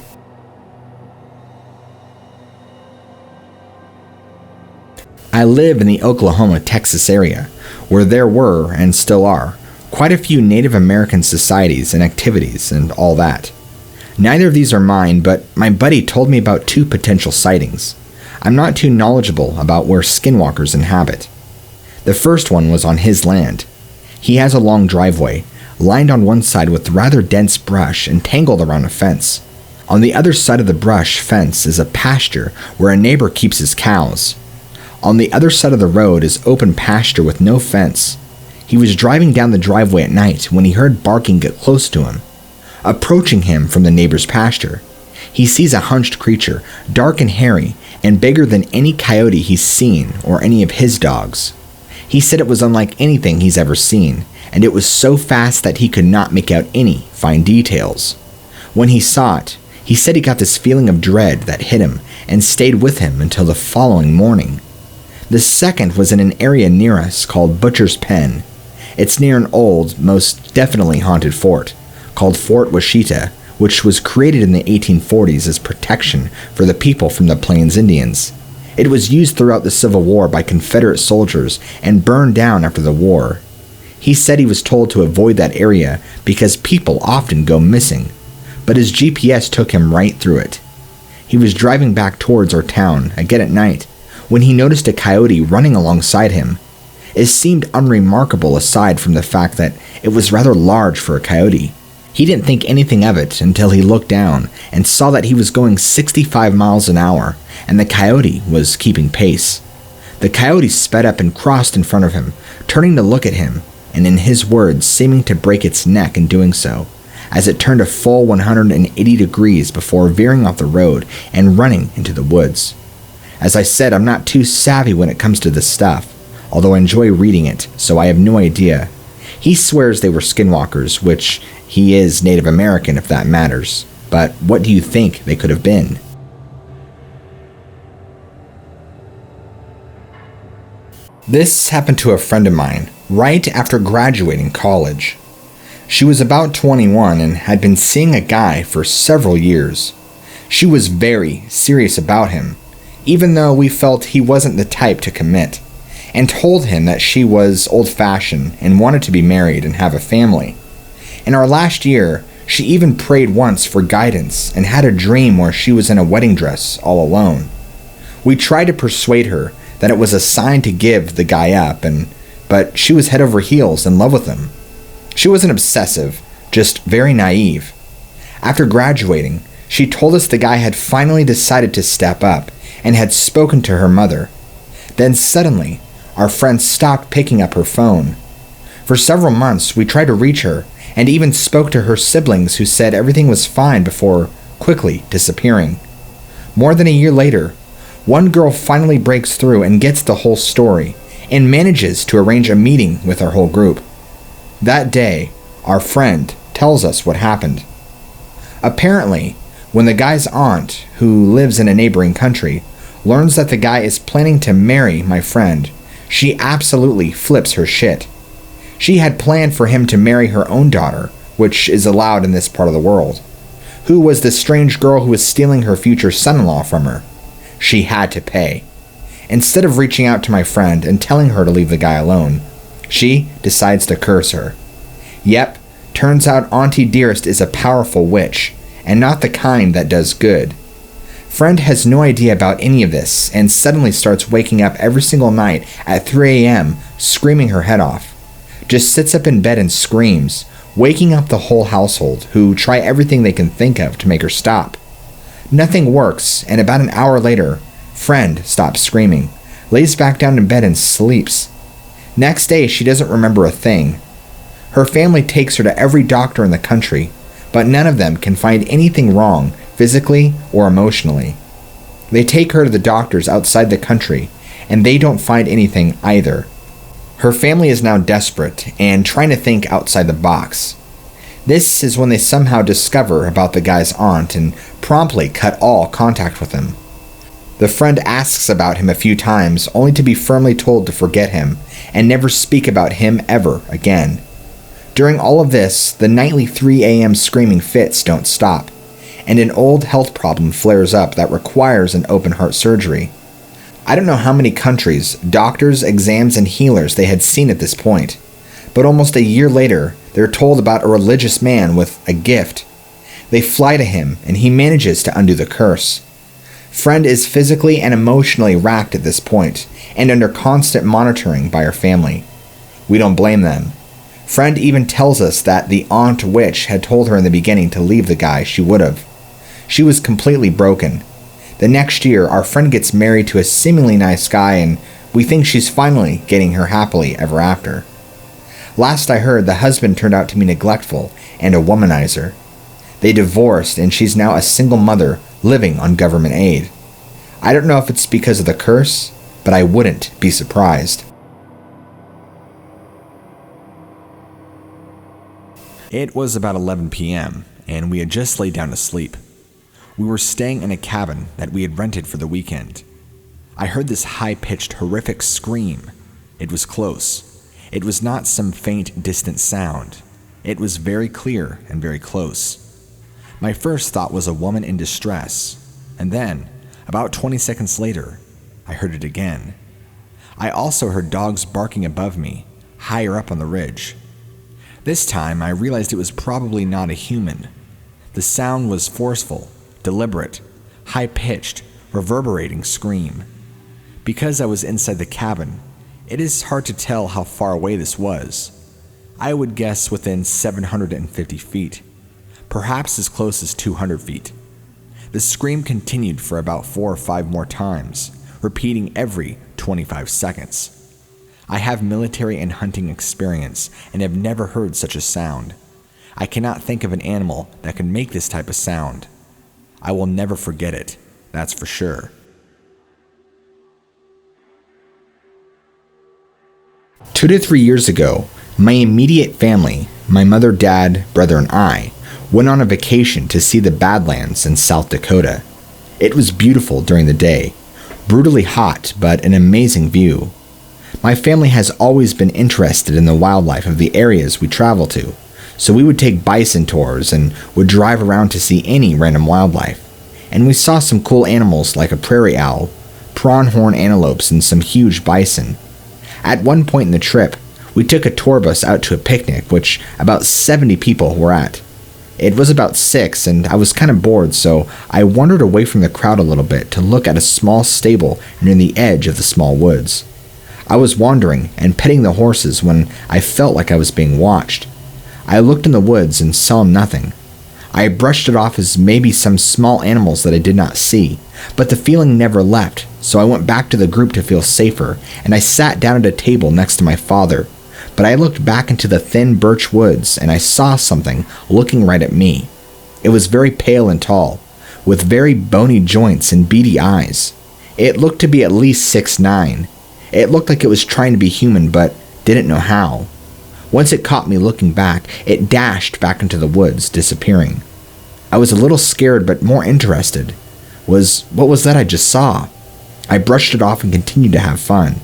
I live in the Oklahoma, Texas area, where there were, and still are, quite a few Native American societies and activities and all that. Neither of these are mine, but my buddy told me about 2 potential sightings. I'm not too knowledgeable about where skinwalkers inhabit. The first one was on his land. He has a long driveway, lined on one side with rather dense brush and tangled around a fence. On the other side of the brush fence is a pasture where a neighbor keeps his cows. On the other side of the road is open pasture with no fence. He was driving down the driveway at night when he heard barking get close to him. Approaching him from the neighbor's pasture, he sees a hunched creature, dark and hairy, and bigger than any coyote he's seen or any of his dogs. He said it was unlike anything he's ever seen, and it was so fast that he could not make out any fine details. When he saw it, he said he got this feeling of dread that hit him and stayed with him until the following morning. The second was in an area near us called Butcher's Pen. It's near an old, most definitely haunted fort, called Fort Washita, which was created in the 1840s as protection for the people from the Plains Indians. It was used throughout the Civil War by Confederate soldiers and burned down after the war. He said he was told to avoid that area because people often go missing, but his GPS took him right through it. He was driving back towards our town, again at night, when he noticed a coyote running alongside him. It seemed unremarkable aside from the fact that it was rather large for a coyote. He didn't think anything of it until he looked down and saw that he was going 65 miles an hour, and the coyote was keeping pace. The coyote sped up and crossed in front of him, turning to look at him, and in his words, seeming to break its neck in doing so, as it turned a full 180 degrees before veering off the road and running into the woods. As I said, I'm not too savvy when it comes to this stuff, although I enjoy reading it, so I have no idea. He swears they were skinwalkers, which he is Native American if that matters, but what do you think they could have been? This happened to a friend of mine right after graduating college. She was about 21 and had been seeing a guy for several years. She was very serious about him, even though we felt he wasn't the type to commit, and told him that she was old-fashioned and wanted to be married and have a family. In our last year, she even prayed once for guidance and had a dream where she was in a wedding dress all alone. We tried to persuade her that it was a sign to give the guy up, but she was head over heels in love with him. She wasn't obsessive, just very naive. After graduating, she told us the guy had finally decided to step up and had spoken to her mother. Then suddenly, our friend stopped picking up her phone. For several months, we tried to reach her and even spoke to her siblings who said everything was fine before quickly disappearing. More than a year later, one girl finally breaks through and gets the whole story and manages to arrange a meeting with our whole group. That day, our friend tells us what happened. Apparently, when the guy's aunt, who lives in a neighboring country, learns that the guy is planning to marry my friend, she absolutely flips her shit. She had planned for him to marry her own daughter, which is allowed in this part of the world. Who was the strange girl who was stealing her future son-in-law from her? She had to pay. Instead of reaching out to my friend and telling her to leave the guy alone, she decides to curse her. Yep, turns out Auntie Dearest is a powerful witch, and not the kind that does good. Friend has no idea about any of this and suddenly starts waking up every single night at 3 a.m. screaming her head off. Just sits up in bed and screams, waking up the whole household, who try everything they can think of to make her stop. Nothing works, and about an hour later, friend stops screaming, lays back down in bed and sleeps. Next day, she doesn't remember a thing. Her family takes her to every doctor in the country, but none of them can find anything wrong physically or emotionally. They take her to the doctors outside the country, and they don't find anything either. Her family is now desperate and trying to think outside the box. This is when they somehow discover about the guy's aunt and promptly cut all contact with him. The friend asks about him a few times, only to be firmly told to forget him and never speak about him ever again. During all of this, the nightly 3 a.m. screaming fits don't stop, and an old health problem flares up that requires an open heart surgery. I don't know how many countries, doctors, exams, and healers they had seen at this point, but almost a year later, they're told about a religious man with a gift. They fly to him, and he manages to undo the curse. Friend is physically and emotionally racked at this point, and under constant monitoring by her family. We don't blame them. Friend even tells us that the aunt witch had told her in the beginning to leave the guy she would have. She was completely broken. The next year, our friend gets married to a seemingly nice guy, and we think she's finally getting her happily ever after. Last I heard, the husband turned out to be neglectful and a womanizer. They divorced, and she's now a single mother living on government aid. I don't know if it's because of the curse, but I wouldn't be surprised. It was about 11 p.m., and we had just laid down to sleep. We were staying in a cabin that we had rented for the weekend. I heard this high-pitched, horrific scream. It was close. It was not some faint, distant sound. It was very clear and very close. My first thought was a woman in distress, and then, about 20 seconds later, I heard it again. I also heard dogs barking above me, higher up on the ridge. This time, I realized it was probably not a human. The sound was forceful, deliberate, high-pitched, reverberating scream. Because I was inside the cabin, it is hard to tell how far away this was. I would guess within 750 feet, perhaps as close as 200 feet. The scream continued for about 4 or 5 more times, repeating every 25 seconds. I have military and hunting experience and have never heard such a sound. I cannot think of an animal that can make this type of sound. I will never forget it, that's for sure. 2 to 3 years ago, my immediate family, my mother, dad, brother, and I, went on a vacation to see the Badlands in South Dakota. It was beautiful during the day, brutally hot, but an amazing view. My family has always been interested in the wildlife of the areas we travel to, so we would take bison tours and would drive around to see any random wildlife. And we saw some cool animals like a prairie owl, pronghorn antelopes, and some huge bison. At one point in the trip, we took a tour bus out to a picnic, which about 70 people were at. It was about 6, and I was kind of bored, so I wandered away from the crowd a little bit to look at a small stable near the edge of the small woods. I was wandering and petting the horses when I felt like I was being watched. I looked in the woods and saw nothing. I brushed it off as maybe some small animals that I did not see, but the feeling never left, so I went back to the group to feel safer, and I sat down at a table next to my father. But I looked back into the thin birch woods, and I saw something looking right at me. It was very pale and tall, with very bony joints and beady eyes. It looked to be at least 6'9". It looked like it was trying to be human, but didn't know how. Once it caught me looking back, it dashed back into the woods, disappearing. I was a little scared, but more interested. What was that I just saw? I brushed it off and continued to have fun.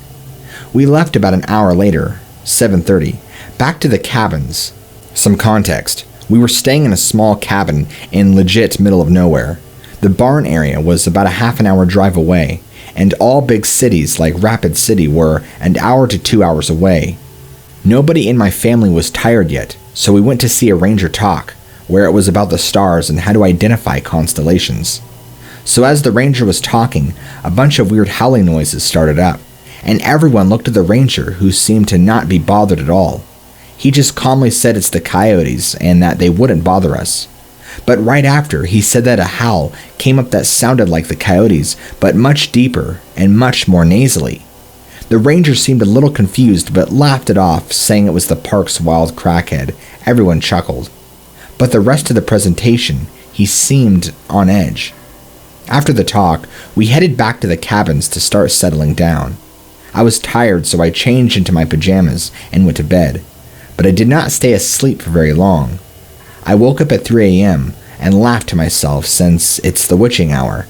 We left about an hour later, 7:30, back to the cabins. Some context. We were staying in a small cabin in legit middle of nowhere. The barn area was about a half an hour drive away, and all big cities like Rapid City were an hour to 2 hours away. Nobody in my family was tired yet, so we went to see a ranger talk, where it was about the stars and how to identify constellations. So as the ranger was talking, a bunch of weird howling noises started up, and everyone looked at the ranger, who seemed to not be bothered at all. He just calmly said it's the coyotes and that they wouldn't bother us. But right after, he said that a howl came up that sounded like the coyotes, but much deeper and much more nasally. The ranger seemed a little confused but laughed it off, saying it was the park's wild crackhead. Everyone chuckled. But the rest of the presentation, he seemed on edge. After the talk, we headed back to the cabins to start settling down. I was tired, so I changed into my pajamas and went to bed, but I did not stay asleep for very long. I woke up at 3 a.m. and laughed to myself since it's the witching hour.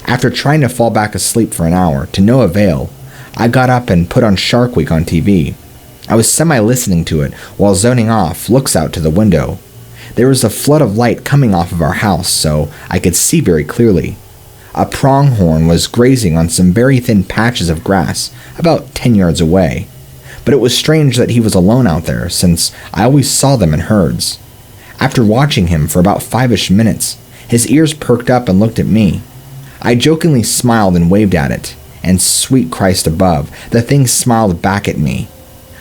After trying to fall back asleep for an hour, to no avail, I got up and put on Shark Week on TV. I was semi-listening to it while zoning off looks out to the window. There was a flood of light coming off of our house, so I could see very clearly. A pronghorn was grazing on some very thin patches of grass about 10 yards away, but it was strange that he was alone out there since I always saw them in herds. After watching him for about 5-ish minutes, his ears perked up and looked at me. I jokingly smiled and waved at it, and sweet Christ above, the thing smiled back at me.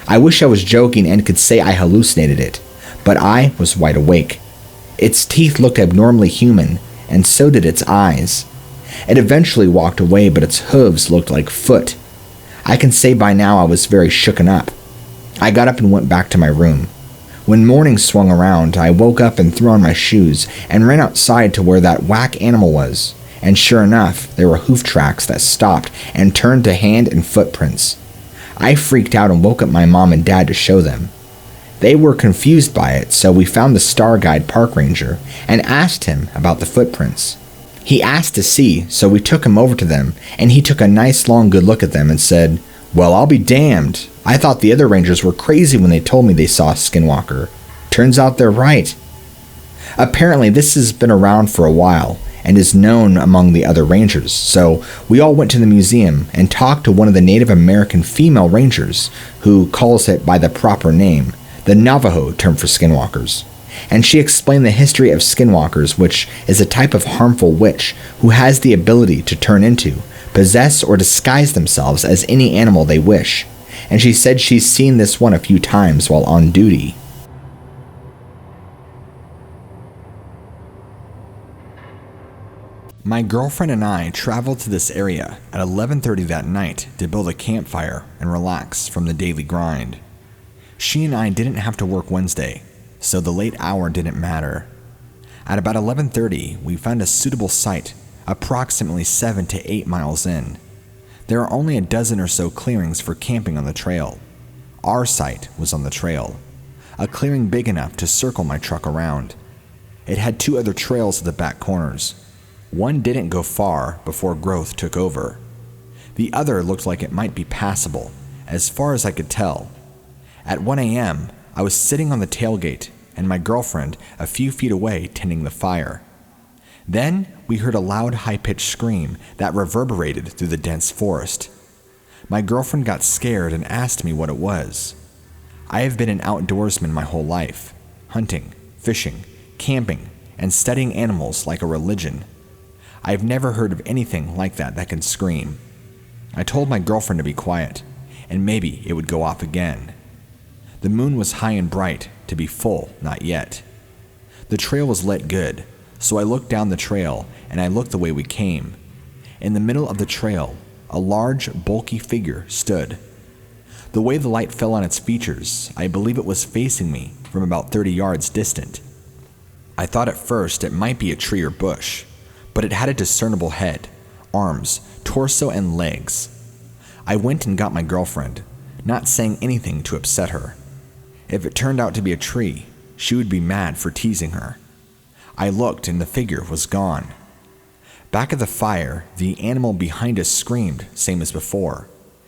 I wish I was joking and could say I hallucinated it, but I was wide awake. Its teeth looked abnormally human, and so did its eyes. It eventually walked away, but its hooves looked like foot. I can say by now I was very shooken up. I got up and went back to my room. When morning swung around, I woke up and threw on my shoes and ran outside to where that whack animal was, and sure enough, there were hoof tracks that stopped and turned to hand and footprints. I freaked out and woke up my mom and dad to show them. They were confused by it, so we found the Star Guide park ranger and asked him about the footprints. He asked to see, so we took him over to them, and he took a nice long good look at them and said, "Well, I'll be damned. I thought the other rangers were crazy when they told me they saw a skinwalker. Turns out they're right." Apparently, this has been around for a while and is known among the other rangers, so we all went to the museum and talked to one of the Native American female rangers, who calls it by the proper name, the Navajo term for skinwalkers. And she explained the history of skinwalkers, which is a type of harmful witch who has the ability to turn into, possess, or disguise themselves as any animal they wish. And she said she's seen this one a few times while on duty. My girlfriend and I traveled to this area at 11:30 that night to build a campfire and relax from the daily grind. She and I didn't have to work Wednesday, so the late hour didn't matter. At about 11:30, we found a suitable site, approximately 7 to 8 miles in. There are only a dozen or so clearings for camping on the trail. Our site was on the trail, a clearing big enough to circle my truck around. It had 2 other trails at the back corners. One didn't go far before growth took over. The other looked like it might be passable, as far as I could tell. At 1 a.m., I was sitting on the tailgate and my girlfriend a few feet away tending the fire. Then we heard a loud, high-pitched scream that reverberated through the dense forest. My girlfriend got scared and asked me what it was. I have been an outdoorsman my whole life, hunting, fishing, camping, and studying animals like a religion. I've never heard of anything like that can scream. I told my girlfriend to be quiet, and maybe it would go off again. The moon was high and bright, to be full, not yet. The trail was lit good, so I looked down the trail and I looked the way we came. In the middle of the trail, a large, bulky figure stood. The way the light fell on its features, I believe it was facing me from about 30 yards distant. I thought at first it might be a tree or bush, but it had a discernible head, arms, torso, and legs. I went and got my girlfriend, not saying anything to upset her. If it turned out to be a tree, she would be mad for teasing her. I looked and the figure was gone. Back at the fire, the animal behind us screamed, same as before,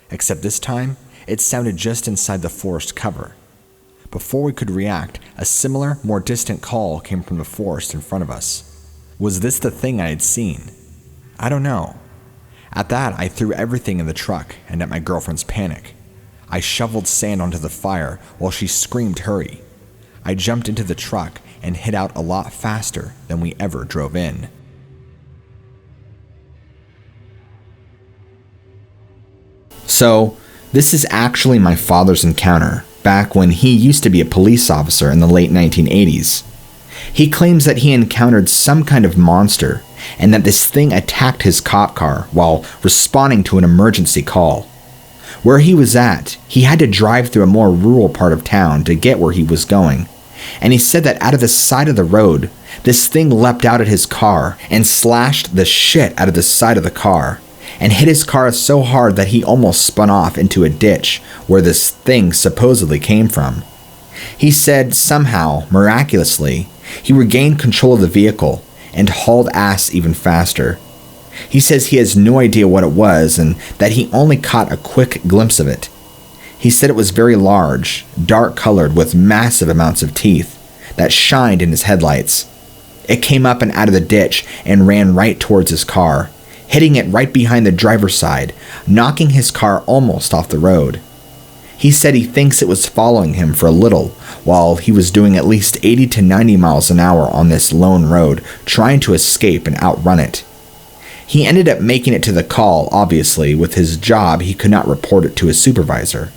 except this time, it sounded just inside the forest cover. Before we could react, a similar, more distant call came from the forest in front of us. Was this the thing I had seen? I don't know. At that, I threw everything in the truck and at my girlfriend's panic. I shoveled sand onto the fire while she screamed hurry. I jumped into the truck and hid out a lot faster than we ever drove in. So, this is actually my father's encounter, back when he used to be a police officer in the late 1980s. He claims that he encountered some kind of monster, and that this thing attacked his cop car while responding to an emergency call. Where he was at, he had to drive through a more rural part of town to get where he was going, and he said that out of the side of the road, this thing leapt out at his car and slashed the shit out of the side of the car, and hit his car so hard that he almost spun off into a ditch where this thing supposedly came from. He said somehow, miraculously, he regained control of the vehicle and hauled ass even faster. He says he has no idea what it was and that he only caught a quick glimpse of it. He said it was very large, dark colored with massive amounts of teeth that shined in his headlights. It came up and out of the ditch and ran right towards his car, hitting it right behind the driver's side, knocking his car almost off the road. He said he thinks it was following him for a little while he was doing at least 80 to 90 miles an hour on this lone road, trying to escape and outrun it. He ended up making it to the call, obviously. With his job, he could not report it to his supervisor.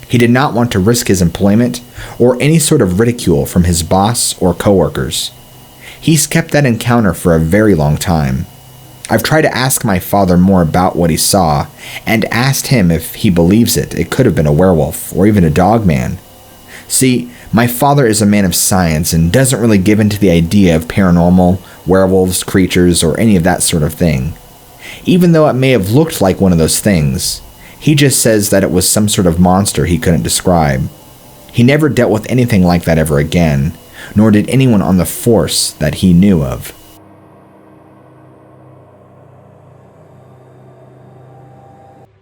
He did not want to risk his employment or any sort of ridicule from his boss or coworkers. He's kept that encounter for a very long time. I've tried to ask my father more about what he saw and asked him if he believes it could have been a werewolf or even a dogman. See, my father is a man of science and doesn't really give in to the idea of paranormal, werewolves, creatures, or any of that sort of thing. Even though it may have looked like one of those things, he just says that it was some sort of monster he couldn't describe. He never dealt with anything like that ever again, nor did anyone on the force that he knew of.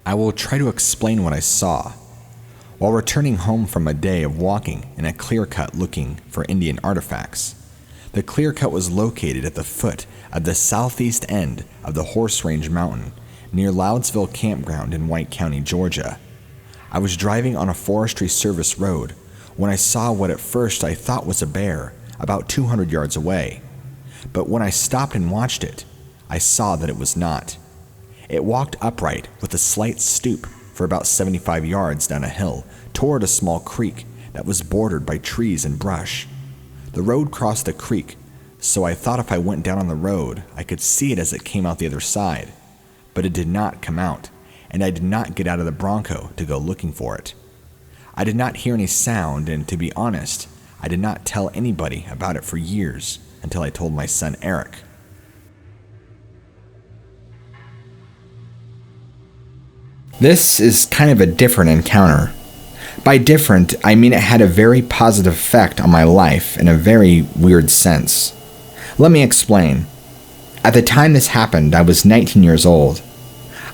I will try to explain what I saw. While returning home from a day of walking in a clear-cut looking for Indian artifacts, the clear-cut was located at the foot of the southeast end of the Horse Range Mountain near Loudsville Campground in White County, Georgia. I was driving on a Forestry Service road when I saw what at first I thought was a bear about 200 yards away, but when I stopped and watched it, I saw that it was not. It walked upright with a slight stoop for about 75 yards down a hill toward a small creek that was bordered by trees and brush. The road crossed the creek, so I thought if I went down on the road, I could see it as it came out the other side. But it did not come out, and I did not get out of the Bronco to go looking for it. I did not hear any sound, and to be honest, I did not tell anybody about it for years until I told my son Eric. This is kind of a different encounter. By different, I mean it had a very positive effect on my life in a very weird sense. Let me explain. At the time this happened, I was 19 years old.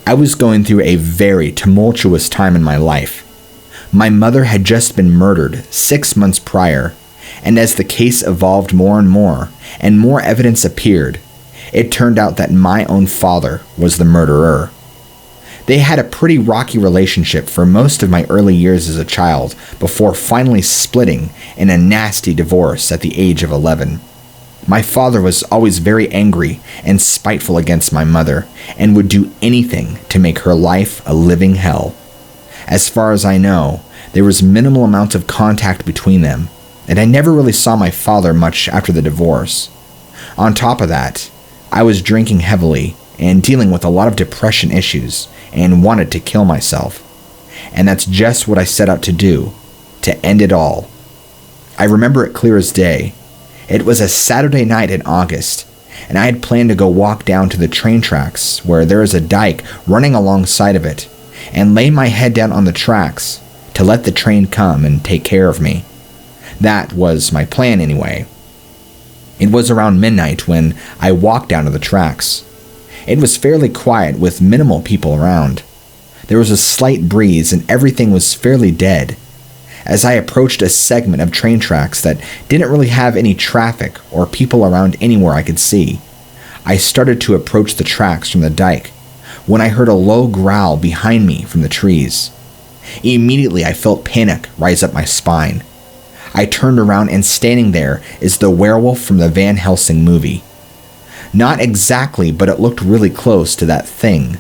I was going through a very tumultuous time in my life. My mother had just been murdered 6 months prior, and as the case evolved more and more evidence appeared, it turned out that my own father was the murderer. They had a pretty rocky relationship for most of my early years as a child before finally splitting in a nasty divorce at the age of 11. My father was always very angry and spiteful against my mother and would do anything to make her life a living hell. As far as I know, there was minimal amount of contact between them, and I never really saw my father much after the divorce. On top of that, I was drinking heavily and dealing with a lot of depression issues and wanted to kill myself. And that's just what I set out to do, to end it all. I remember it clear as day. It was a Saturday night in August, and I had planned to go walk down to the train tracks where there is a dike running alongside of it, and lay my head down on the tracks to let the train come and take care of me. That was my plan anyway. It was around midnight when I walked down to the tracks. It was fairly quiet with minimal people around. There was a slight breeze and everything was fairly dead. As I approached a segment of train tracks that didn't really have any traffic or people around anywhere I could see, I started to approach the tracks from the dike when I heard a low growl behind me from the trees. Immediately I felt panic rise up my spine. I turned around and standing there is the werewolf from the Van Helsing movie. Not exactly, but it looked really close to that thing.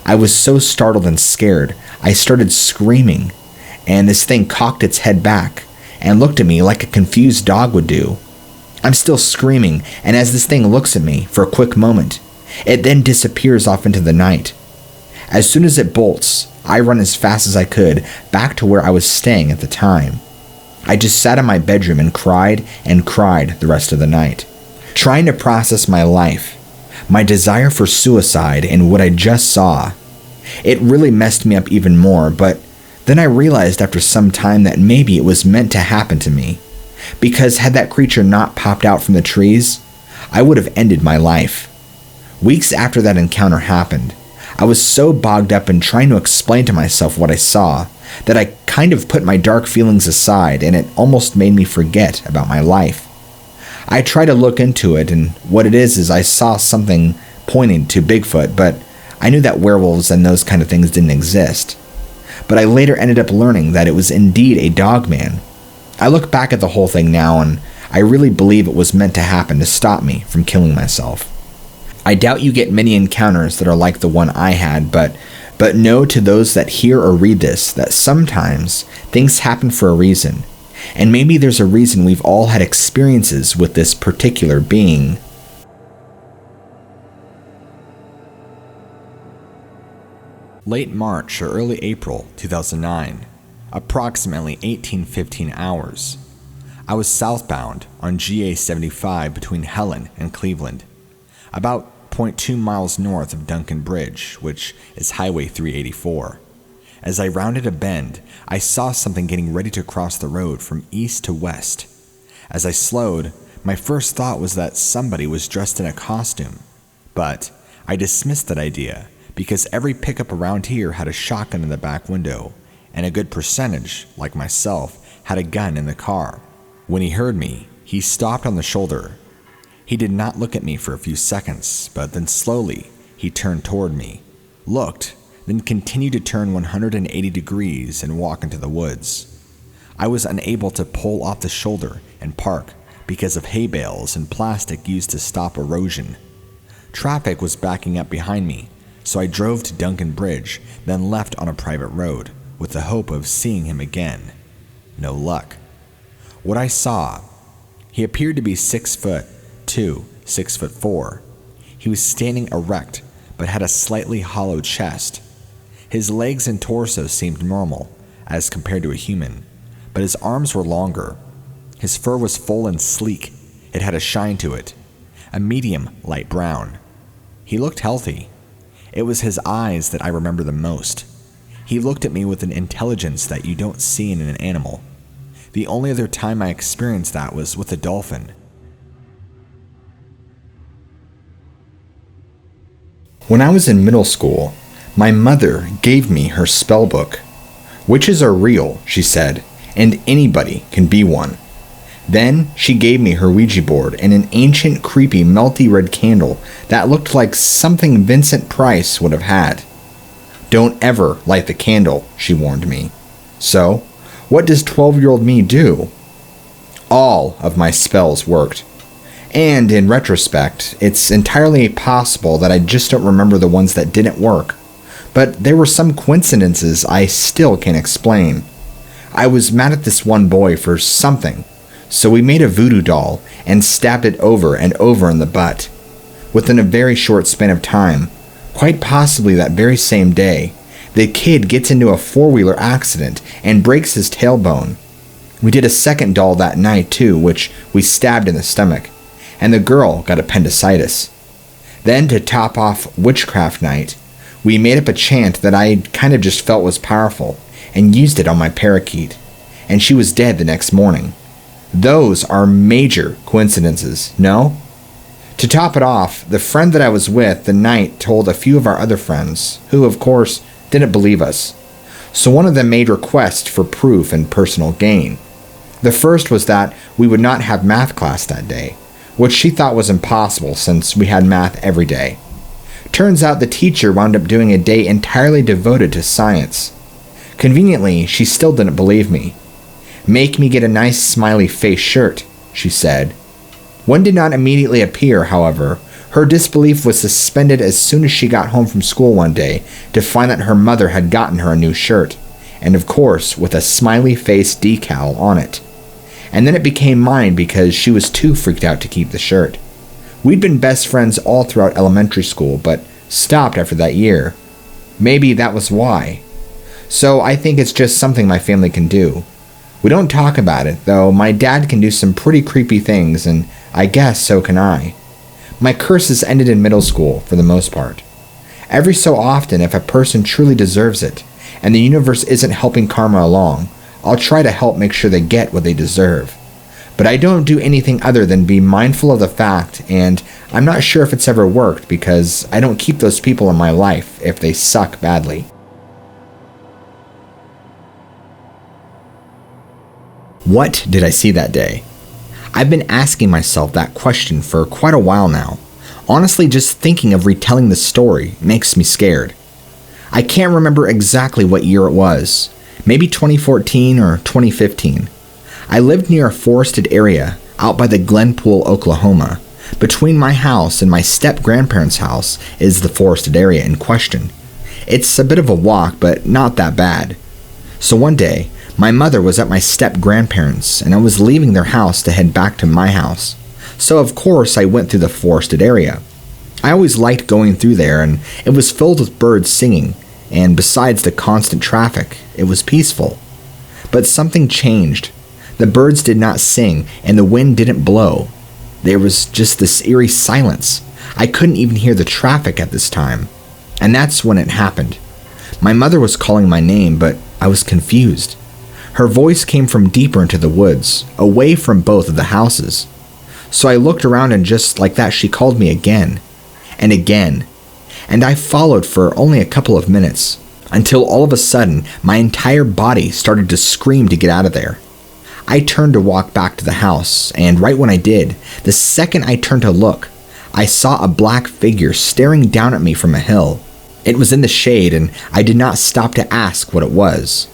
I was so startled and scared, I started screaming, and this thing cocked its head back and looked at me like a confused dog would do. I'm still screaming, and as this thing looks at me for a quick moment, it then disappears off into the night. As soon as it bolts, I run as fast as I could back to where I was staying at the time. I just sat in my bedroom and cried the rest of the night, trying to process my life, my desire for suicide, and what I just saw. It really messed me up even more, but then I realized after some time that maybe it was meant to happen to me, because had that creature not popped out from the trees, I would have ended my life. Weeks after that encounter happened, I was so bogged up in trying to explain to myself what I saw that I kind of put my dark feelings aside, and it almost made me forget about my life. I tried to look into it, and what it is I saw something pointing to Bigfoot, but I knew that werewolves and those kind of things didn't exist. But I later ended up learning that it was indeed a Dogman. I look back at the whole thing now, and I really believe it was meant to happen to stop me from killing myself. I doubt you get many encounters that are like the one I had, but know to those that hear or read this that sometimes things happen for a reason, and maybe there's a reason we've all had experiences with this particular being. Late March or early April 2009, approximately 18:15 hours. I was southbound on GA 75 between Helen and Cleveland, about 0.2 miles north of Duncan Bridge, which is Highway 384. As I rounded a bend, I saw something getting ready to cross the road from east to west. As I slowed, my first thought was that somebody was dressed in a costume, but I dismissed that idea because every pickup around here had a shotgun in the back window, and a good percentage, like myself, had a gun in the car. When he heard me, he stopped on the shoulder. He did not look at me for a few seconds, but then slowly he turned toward me, looked, then continued to turn 180 degrees and walk into the woods. I was unable to pull off the shoulder and park because of hay bales and plastic used to stop erosion. Traffic was backing up behind me, so I drove to Duncan Bridge, then left on a private road with the hope of seeing him again. No luck. What I saw, he appeared to be 6'2", 6'4". He was standing erect, but had a slightly hollow chest. His legs and torso seemed normal, as compared to a human, but his arms were longer. His fur was full and sleek. It had a shine to it, a medium light brown. He looked healthy. It was his eyes that I remember the most. He looked at me with an intelligence that you don't see in an animal. The only other time I experienced that was with a dolphin. When I was in middle school, my mother gave me her spell book. Witches are real, she said, and anybody can be one. Then she gave me her Ouija board and an ancient, creepy, melty red candle that looked like something Vincent Price would have had. Don't ever light the candle, she warned me. So, what does 12-year-old me do? All of my spells worked. And in retrospect, it's entirely possible that I just don't remember the ones that didn't work. But there were some coincidences I still can't explain. I was mad at this one boy for something, so we made a voodoo doll and stabbed it over and over in the butt. Within a very short span of time, quite possibly that very same day, the kid gets into a four-wheeler accident and breaks his tailbone. We did a second doll that night too, which we stabbed in the stomach, and the girl got appendicitis. Then, to top off witchcraft night, we made up a chant that I kind of just felt was powerful and used it on my parakeet, and she was dead the next morning. Those are major coincidences, no? To top it off, the friend that I was with the night told a few of our other friends, who of course didn't believe us. So one of them made requests for proof and personal gain. The first was that we would not have math class that day, which she thought was impossible since we had math every day. Turns out the teacher wound up doing a day entirely devoted to science. Conveniently, she still didn't believe me. "Make me get a nice smiley face shirt," she said. One did not immediately appear, however. Her disbelief was suspended as soon as she got home from school one day to find that her mother had gotten her a new shirt, and of course with a smiley face decal on it. And then it became mine because she was too freaked out to keep the shirt. We'd been best friends all throughout elementary school, but stopped after that year. Maybe that was why. So I think it's just something my family can do. We don't talk about it, though my dad can do some pretty creepy things, and I guess so can I. My curses ended in middle school, for the most part. Every so often, if a person truly deserves it, and the universe isn't helping karma along, I'll try to help make sure they get what they deserve. But I don't do anything other than be mindful of the fact, and I'm not sure if it's ever worked because I don't keep those people in my life if they suck badly. What did I see that day? I've been asking myself that question for quite a while now. Honestly, just thinking of retelling the story makes me scared. I can't remember exactly what year it was, maybe 2014 or 2015. I lived near a forested area out by the Glenpool, Oklahoma. Between my house and my step-grandparents' house is the forested area in question. It's a bit of a walk, but not that bad. So one day, my mother was at my step-grandparents, and I was leaving their house to head back to my house. So of course I went through the forested area. I always liked going through there, and it was filled with birds singing, and besides the constant traffic, it was peaceful. But something changed. The birds did not sing, and the wind didn't blow. There was just this eerie silence. I couldn't even hear the traffic at this time. And that's when it happened. My mother was calling my name, but I was confused. Her voice came from deeper into the woods, away from both of the houses. So I looked around, and just like that she called me again, and again. And I followed for only a couple of minutes, until all of a sudden my entire body started to scream to get out of there. I turned to walk back to the house, and right when I did, the second I turned to look, I saw a black figure staring down at me from a hill. It was in the shade, and I did not stop to ask what it was.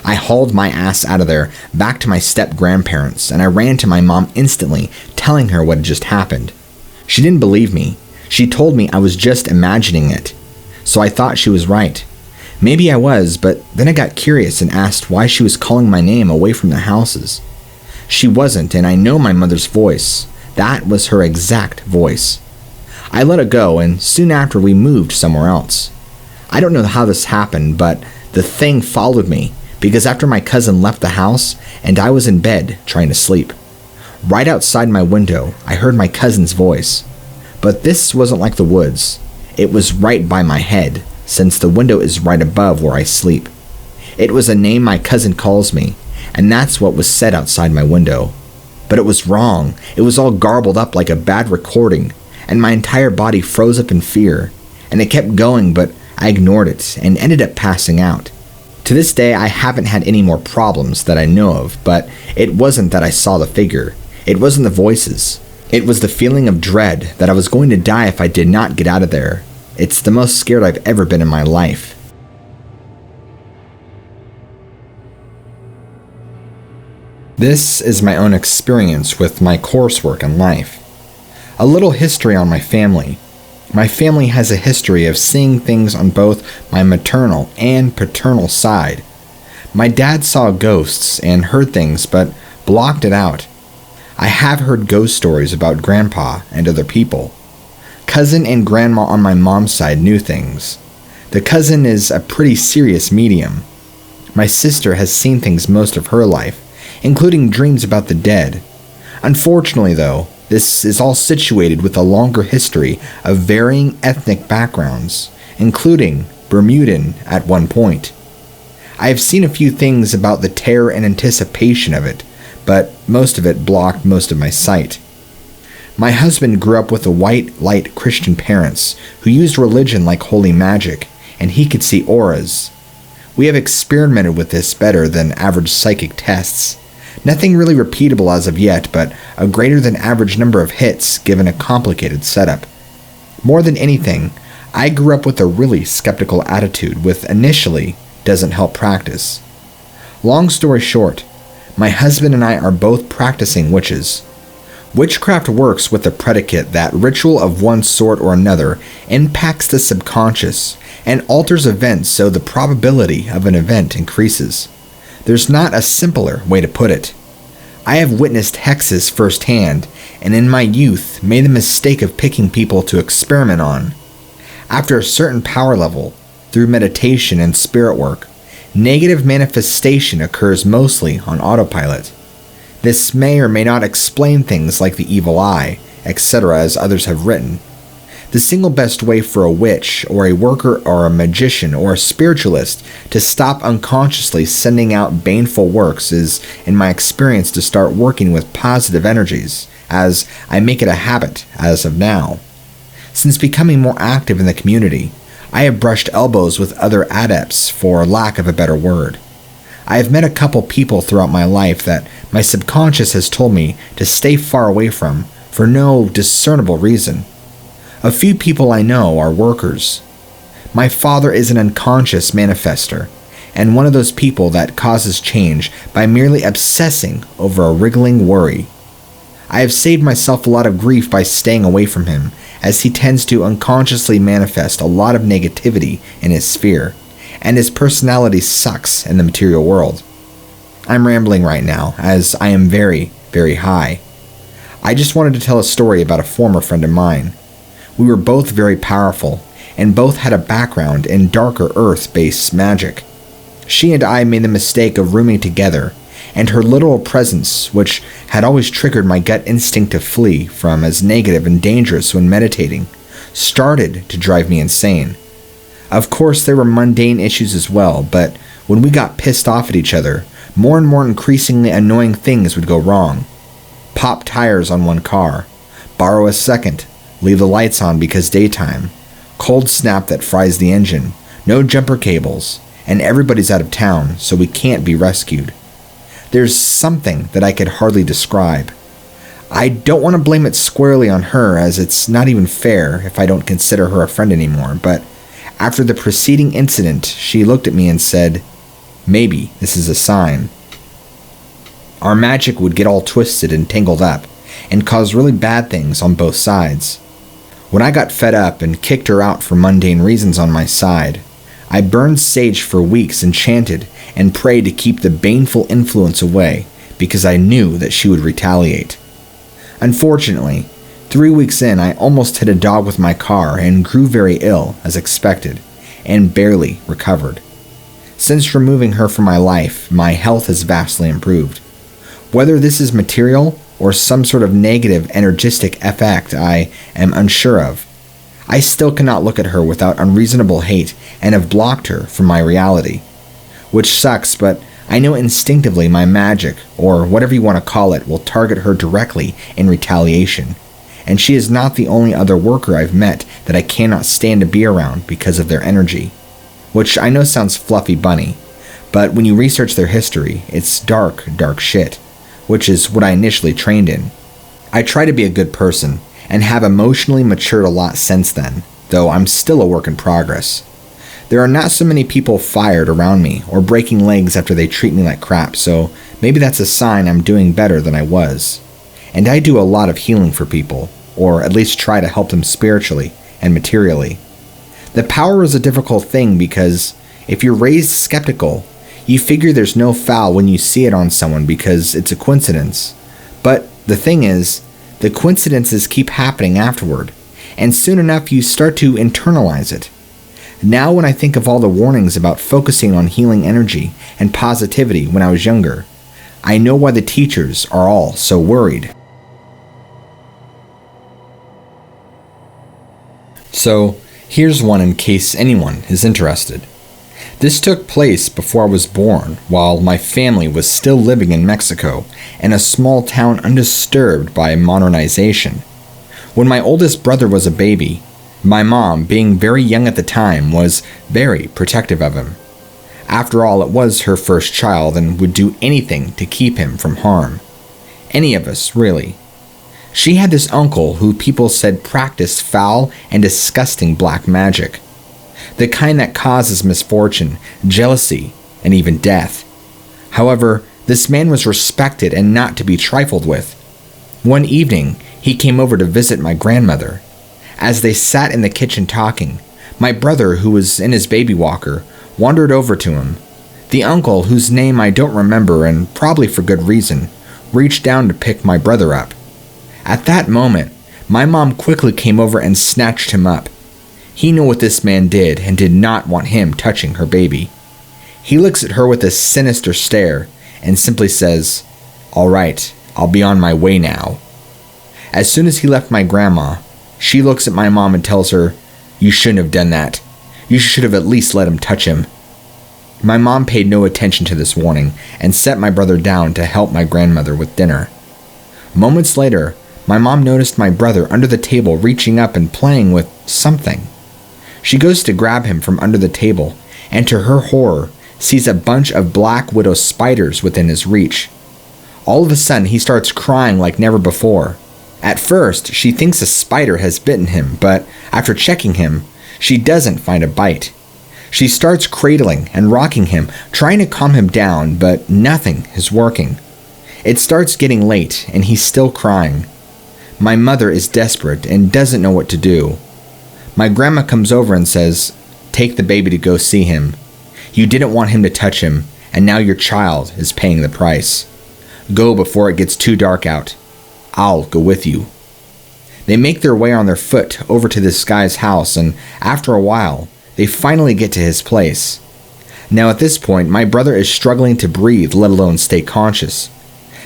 I hauled my ass out of there, back to my step-grandparents, and I ran to my mom instantly, telling her what had just happened. She didn't believe me. She told me I was just imagining it. So I thought she was right. Maybe I was, but then I got curious and asked why she was calling my name away from the houses. She wasn't, and I know my mother's voice. That was her exact voice. I let it go, and soon after we moved somewhere else. I don't know how this happened, but the thing followed me, because after my cousin left the house, and I was in bed trying to sleep. Right outside my window, I heard my cousin's voice. But this wasn't like the woods. It was right by my head, since the window is right above where I sleep. It was a name my cousin calls me, and that's what was said outside my window. But it was wrong. It was all garbled up like a bad recording, and my entire body froze up in fear, and it kept going, but I ignored it and ended up passing out. To this day, I haven't had any more problems that I know of, but it wasn't that I saw the figure. It wasn't the voices. It was the feeling of dread that I was going to die if I did not get out of there. It's the most scared I've ever been in my life. This is my own experience with my coursework in life. A little history on my family. My family has a history of seeing things on both my maternal and paternal side. My dad saw ghosts and heard things, but blocked it out. I have heard ghost stories about Grandpa and other people. Cousin and grandma on my mom's side knew things. The cousin is a pretty serious medium. My sister has seen things most of her life, including dreams about the dead. Unfortunately, though, this is all situated with a longer history of varying ethnic backgrounds, including Bermudan at one point. I have seen a few things about the terror and anticipation of it, but most of it blocked most of my sight. My husband grew up with white, light Christian parents who used religion like holy magic, and he could see auras. We have experimented with this better than average psychic tests. Nothing really repeatable as of yet, but a greater than average number of hits given a complicated setup. More than anything, I grew up with a really skeptical attitude, with initially doesn't help practice. Long story short, my husband and I are both practicing witches. Witchcraft works with the predicate that ritual of one sort or another impacts the subconscious and alters events so the probability of an event increases. There's not a simpler way to put it. I have witnessed hexes firsthand, and in my youth made the mistake of picking people to experiment on. After a certain power level, through meditation and spirit work, negative manifestation occurs mostly on autopilot. This may or may not explain things like the evil eye, etc., as others have written. The single best way for a witch, or a worker, or a magician, or a spiritualist to stop unconsciously sending out baneful works is, in my experience, to start working with positive energies, as I make it a habit as of now. Since becoming more active in the community, I have brushed elbows with other adepts, for lack of a better word. I have met a couple people throughout my life that my subconscious has told me to stay far away from, for no discernible reason. A few people I know are workers. My father is an unconscious manifester, and one of those people that causes change by merely obsessing over a wriggling worry. I have saved myself a lot of grief by staying away from him, as he tends to unconsciously manifest a lot of negativity in his sphere, and his personality sucks in the material world. I'm rambling right now, as I am very, very high. I just wanted to tell a story about a former friend of mine. We were both very powerful, and both had a background in darker earth-based magic. She and I made the mistake of rooming together, and her literal presence, which had always triggered my gut instinct to flee from as negative and dangerous when meditating, started to drive me insane. Of course, there were mundane issues as well, but when we got pissed off at each other, more and more increasingly annoying things would go wrong. Pop tires on one car, borrow a second, leave the lights on because daytime, cold snap that fries the engine, no jumper cables, and everybody's out of town, so we can't be rescued. There's something that I could hardly describe. I don't want to blame it squarely on her, as it's not even fair if I don't consider her a friend anymore, but after the preceding incident, she looked at me and said, "Maybe this is a sign." Our magic would get all twisted and tangled up, and cause really bad things on both sides. When I got fed up and kicked her out for mundane reasons on my side, I burned sage for weeks and chanted and prayed to keep the baneful influence away, because I knew that she would retaliate. Unfortunately, 3 weeks in, I almost hit a dog with my car and grew very ill, as expected, and barely recovered. Since removing her from my life, my health has vastly improved. Whether this is material or some sort of negative energistic effect, I am unsure of. I still cannot look at her without unreasonable hate and have blocked her from my reality. Which sucks, but I know instinctively my magic, or whatever you want to call it, will target her directly in retaliation. And she is not the only other worker I've met that I cannot stand to be around because of their energy. Which I know sounds fluffy bunny, but when you research their history, it's dark, dark shit, which is what I initially trained in. I try to be a good person, and have emotionally matured a lot since then, though I'm still a work in progress. There are not so many people fired around me or breaking legs after they treat me like crap, so maybe that's a sign I'm doing better than I was. And I do a lot of healing for people, or at least try to help them spiritually and materially. The power is a difficult thing because if you're raised skeptical, you figure there's no foul when you see it on someone because it's a coincidence. But the thing is, the coincidences keep happening afterward, and soon enough you start to internalize it. Now when I think of all the warnings about focusing on healing energy and positivity when I was younger, I know why the teachers are all so worried. So, here's one in case anyone is interested. This took place before I was born, while my family was still living in Mexico, in a small town undisturbed by modernization. When my oldest brother was a baby, my mom, being very young at the time, was very protective of him. After all, it was her first child and would do anything to keep him from harm. Any of us, really. She had this uncle who people said practiced foul and disgusting black magic. The kind that causes misfortune, jealousy, and even death. However, this man was respected and not to be trifled with. One evening, he came over to visit my grandmother. As they sat in the kitchen talking, my brother, who was in his baby walker, wandered over to him. The uncle, whose name I don't remember and probably for good reason, reached down to pick my brother up. At that moment, my mom quickly came over and snatched him up. He knew what this man did and did not want him touching her baby. He looks at her with a sinister stare and simply says, "All right, I'll be on my way now." As soon as he left my grandma, she looks at my mom and tells her, "You shouldn't have done that. You should have at least let him touch him." My mom paid no attention to this warning and set my brother down to help my grandmother with dinner. Moments later, my mom noticed my brother under the table reaching up and playing with something. She goes to grab him from under the table and to her horror sees a bunch of black widow spiders within his reach. All of a sudden he starts crying like never before. At first she thinks a spider has bitten him, but after checking him, she doesn't find a bite. She starts cradling and rocking him, trying to calm him down, but nothing is working. It starts getting late and he's still crying. My mother is desperate and doesn't know what to do. My grandma comes over and says, "Take the baby to go see him. You didn't want him to touch him, and now your child is paying the price. Go before it gets too dark out. I'll go with you." They make their way on their foot over to this guy's house, and after a while, they finally get to his place. Now at this point, my brother is struggling to breathe, let alone stay conscious.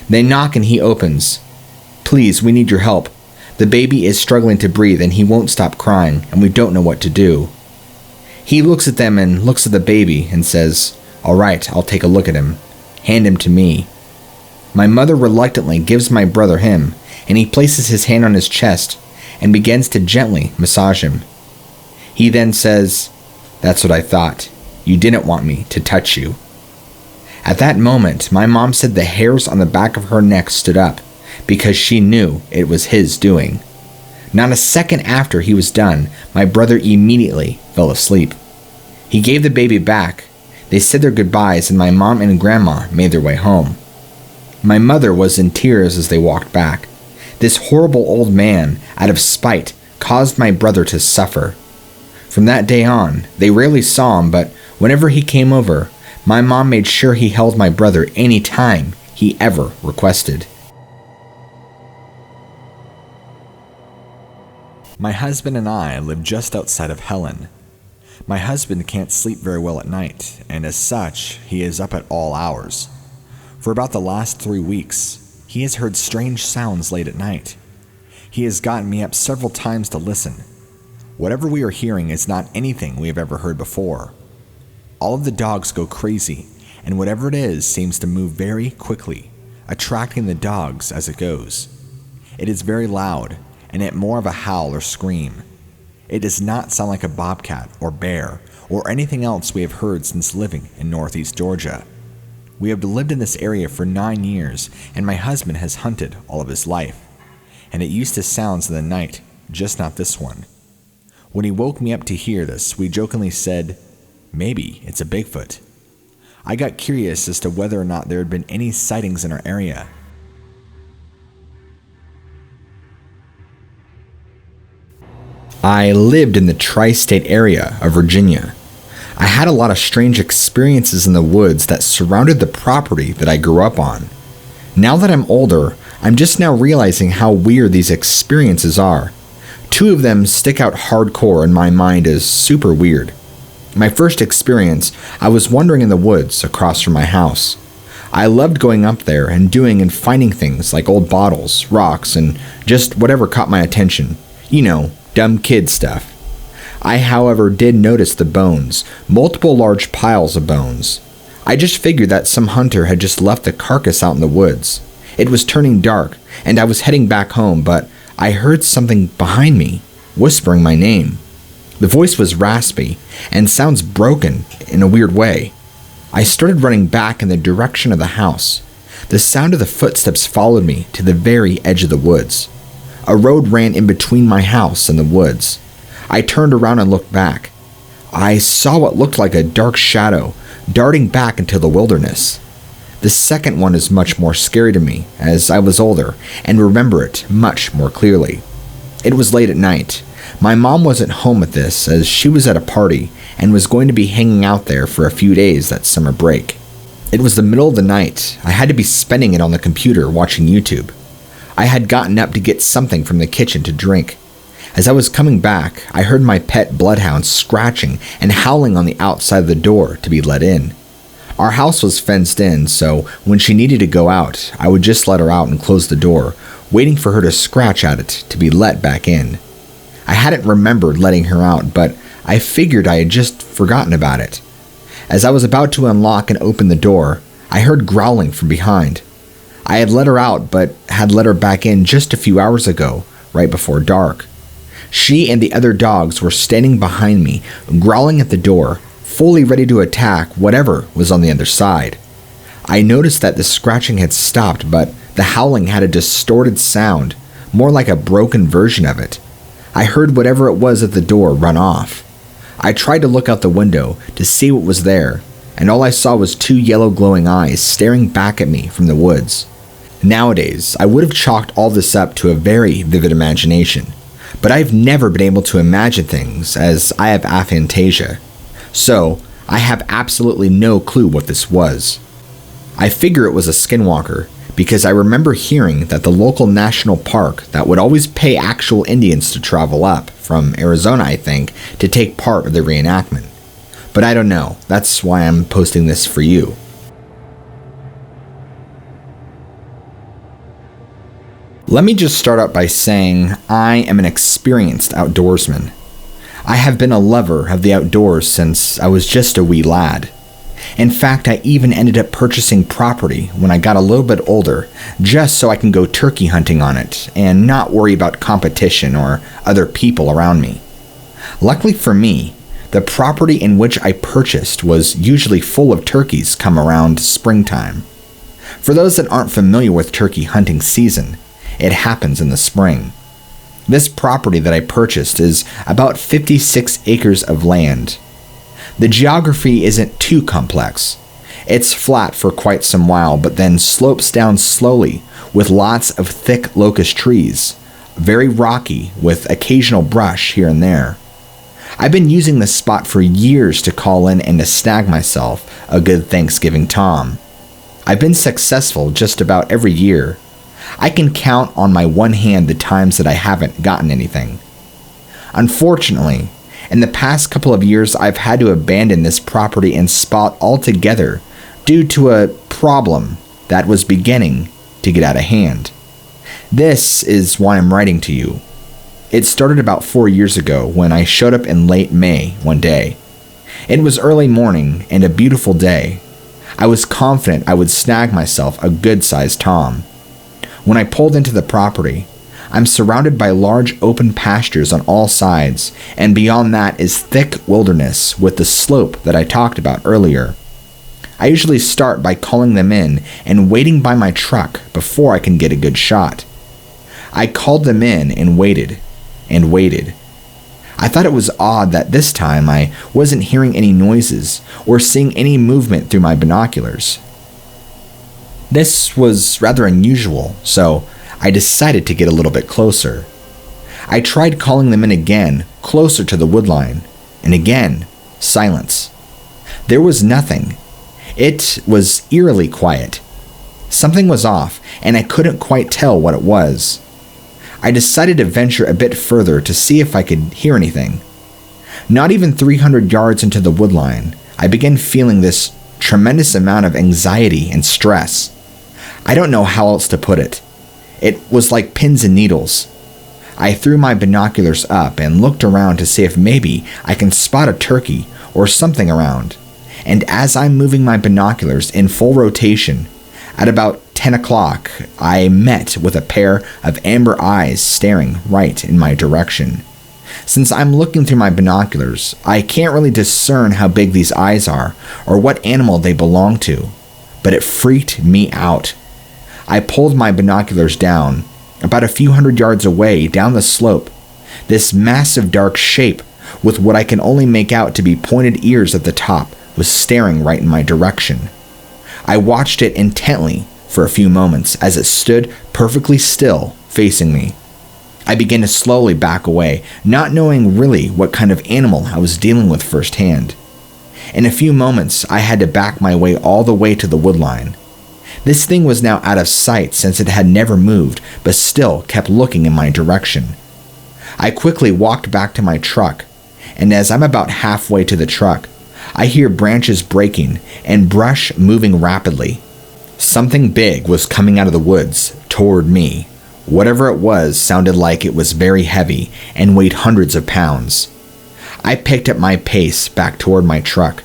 They knock and he opens. "Please, we need your help. The baby is struggling to breathe and he won't stop crying, and we don't know what to do." He looks at them and looks at the baby and says, "All right, I'll take a look at him. Hand him to me." My mother reluctantly gives my brother him, and he places his hand on his chest and begins to gently massage him. He then says, "That's what I thought. You didn't want me to touch you." At that moment, my mom said the hairs on the back of her neck stood up because she knew it was his doing. Not a second after he was done, my brother immediately fell asleep. He gave the baby back. They said their goodbyes and my mom and grandma made their way home. My mother was in tears as they walked back. This horrible old man, out of spite, caused my brother to suffer. From that day on, they rarely saw him, but whenever he came over, my mom made sure he held my brother any time he ever requested. My husband and I live just outside of Helen. My husband can't sleep very well at night, and as such, he is up at all hours. For about the last 3 weeks, he has heard strange sounds late at night. He has gotten me up several times to listen. Whatever we are hearing is not anything we have ever heard before. All of the dogs go crazy, and whatever it is seems to move very quickly, attracting the dogs as it goes. It is very loud, and yet more of a howl or scream. It does not sound like a bobcat or bear or anything else we have heard since living in Northeast Georgia. We have lived in this area for 9 years, and my husband has hunted all of his life, and it used to sounds in the night, just not this one. When he woke me up to hear this, we jokingly said, "Maybe it's a Bigfoot." I got curious as to whether or not there had been any sightings in our area. I lived in the tri-state area of Virginia. I had a lot of strange experiences in the woods that surrounded the property that I grew up on. Now that I'm older, I'm just now realizing how weird these experiences are. 2 of them stick out hardcore in my mind as super weird. My first experience, I was wandering in the woods across from my house. I loved going up there and doing and finding things like old bottles, rocks, and just whatever caught my attention. You know, dumb kid stuff. I, however, did notice the bones, multiple large piles of bones. I just figured that some hunter had just left the carcass out in the woods. It was turning dark, and I was heading back home, but I heard something behind me, whispering my name. The voice was raspy, and sounds broken in a weird way. I started running back in the direction of the house. The sound of the footsteps followed me to the very edge of the woods. A road ran in between my house and the woods. I turned around and looked back. I saw what looked like a dark shadow darting back into the wilderness. The second one is much more scary to me, as I was older and remember it much more clearly. It was late at night. My mom wasn't home at this, as she was at a party and was going to be hanging out there for a few days that summer break. It was the middle of the night. I had to be spending it on the computer watching YouTube. I had gotten up to get something from the kitchen to drink. As I was coming back, I heard my pet bloodhound scratching and howling on the outside of the door to be let in. Our house was fenced in, so when she needed to go out, I would just let her out and close the door, waiting for her to scratch at it to be let back in. I hadn't remembered letting her out, but I figured I had just forgotten about it. As I was about to unlock and open the door, I heard growling from behind. I had let her out, but had let her back in just a few hours ago, right before dark. She and the other dogs were standing behind me, growling at the door, fully ready to attack whatever was on the other side. I noticed that the scratching had stopped, but the howling had a distorted sound, more like a broken version of it. I heard whatever it was at the door run off. I tried to look out the window to see what was there, and all I saw was two yellow glowing eyes staring back at me from the woods. Nowadays, I would have chalked all this up to a very vivid imagination, but I've never been able to imagine things as I have aphantasia, so I have absolutely no clue what this was. I figure it was a skinwalker because I remember hearing that the local national park that would always pay actual Indians to travel up, from Arizona I think, to take part of the reenactment. But I don't know, that's why I'm posting this for you. Let me just start out by saying I am an experienced outdoorsman. I have been a lover of the outdoors since I was just a wee lad. In fact, I even ended up purchasing property when I got a little bit older, just so I can go turkey hunting on it and not worry about competition or other people around me. Luckily for me, the property in which I purchased was usually full of turkeys come around springtime. For those that aren't familiar with turkey hunting season, it happens in the spring. This property that I purchased is about 56 acres of land. The geography isn't too complex. It's flat for quite some while, but then slopes down slowly with lots of thick locust trees, very rocky with occasional brush here and there. I've been using this spot for years to call in and to snag myself a good Thanksgiving tom. I've been successful just about every year. I can count on my one hand the times that I haven't gotten anything. Unfortunately, in the past couple of years I've had to abandon this property and spot altogether due to a problem that was beginning to get out of hand. This is why I'm writing to you. It started about 4 years ago when I showed up in late May one day. It was early morning and a beautiful day. I was confident I would snag myself a good-sized tom. When I pulled into the property, I'm surrounded by large open pastures on all sides, and beyond that is thick wilderness with the slope that I talked about earlier. I usually start by calling them in and waiting by my truck before I can get a good shot. I called them in and waited and waited. I thought it was odd that this time I wasn't hearing any noises or seeing any movement through my binoculars. This was rather unusual, so I decided to get a little bit closer. I tried calling them in again, closer to the woodline, and again, silence. There was nothing. It was eerily quiet. Something was off, and I couldn't quite tell what it was. I decided to venture a bit further to see if I could hear anything. Not even 300 yards into the woodline, I began feeling this tremendous amount of anxiety and stress. I don't know how else to put it. It was like pins and needles. I threw my binoculars up and looked around to see if maybe I can spot a turkey or something around. And as I'm moving my binoculars in full rotation, at about 10 o'clock, I met with a pair of amber eyes staring right in my direction. Since I'm looking through my binoculars, I can't really discern how big these eyes are or what animal they belong to, but it freaked me out. I pulled my binoculars down, about a few hundred yards away down the slope. This massive dark shape, with what I can only make out to be pointed ears at the top, was staring right in my direction. I watched it intently for a few moments as it stood perfectly still, facing me. I began to slowly back away, not knowing really what kind of animal I was dealing with firsthand. In a few moments, I had to back my way all the way to the woodline. This thing was now out of sight since it had never moved, but still kept looking in my direction. I quickly walked back to my truck, and as I'm about halfway to the truck, I hear branches breaking and brush moving rapidly. Something big was coming out of the woods toward me. Whatever it was sounded like it was very heavy and weighed hundreds of pounds. I picked up my pace back toward my truck,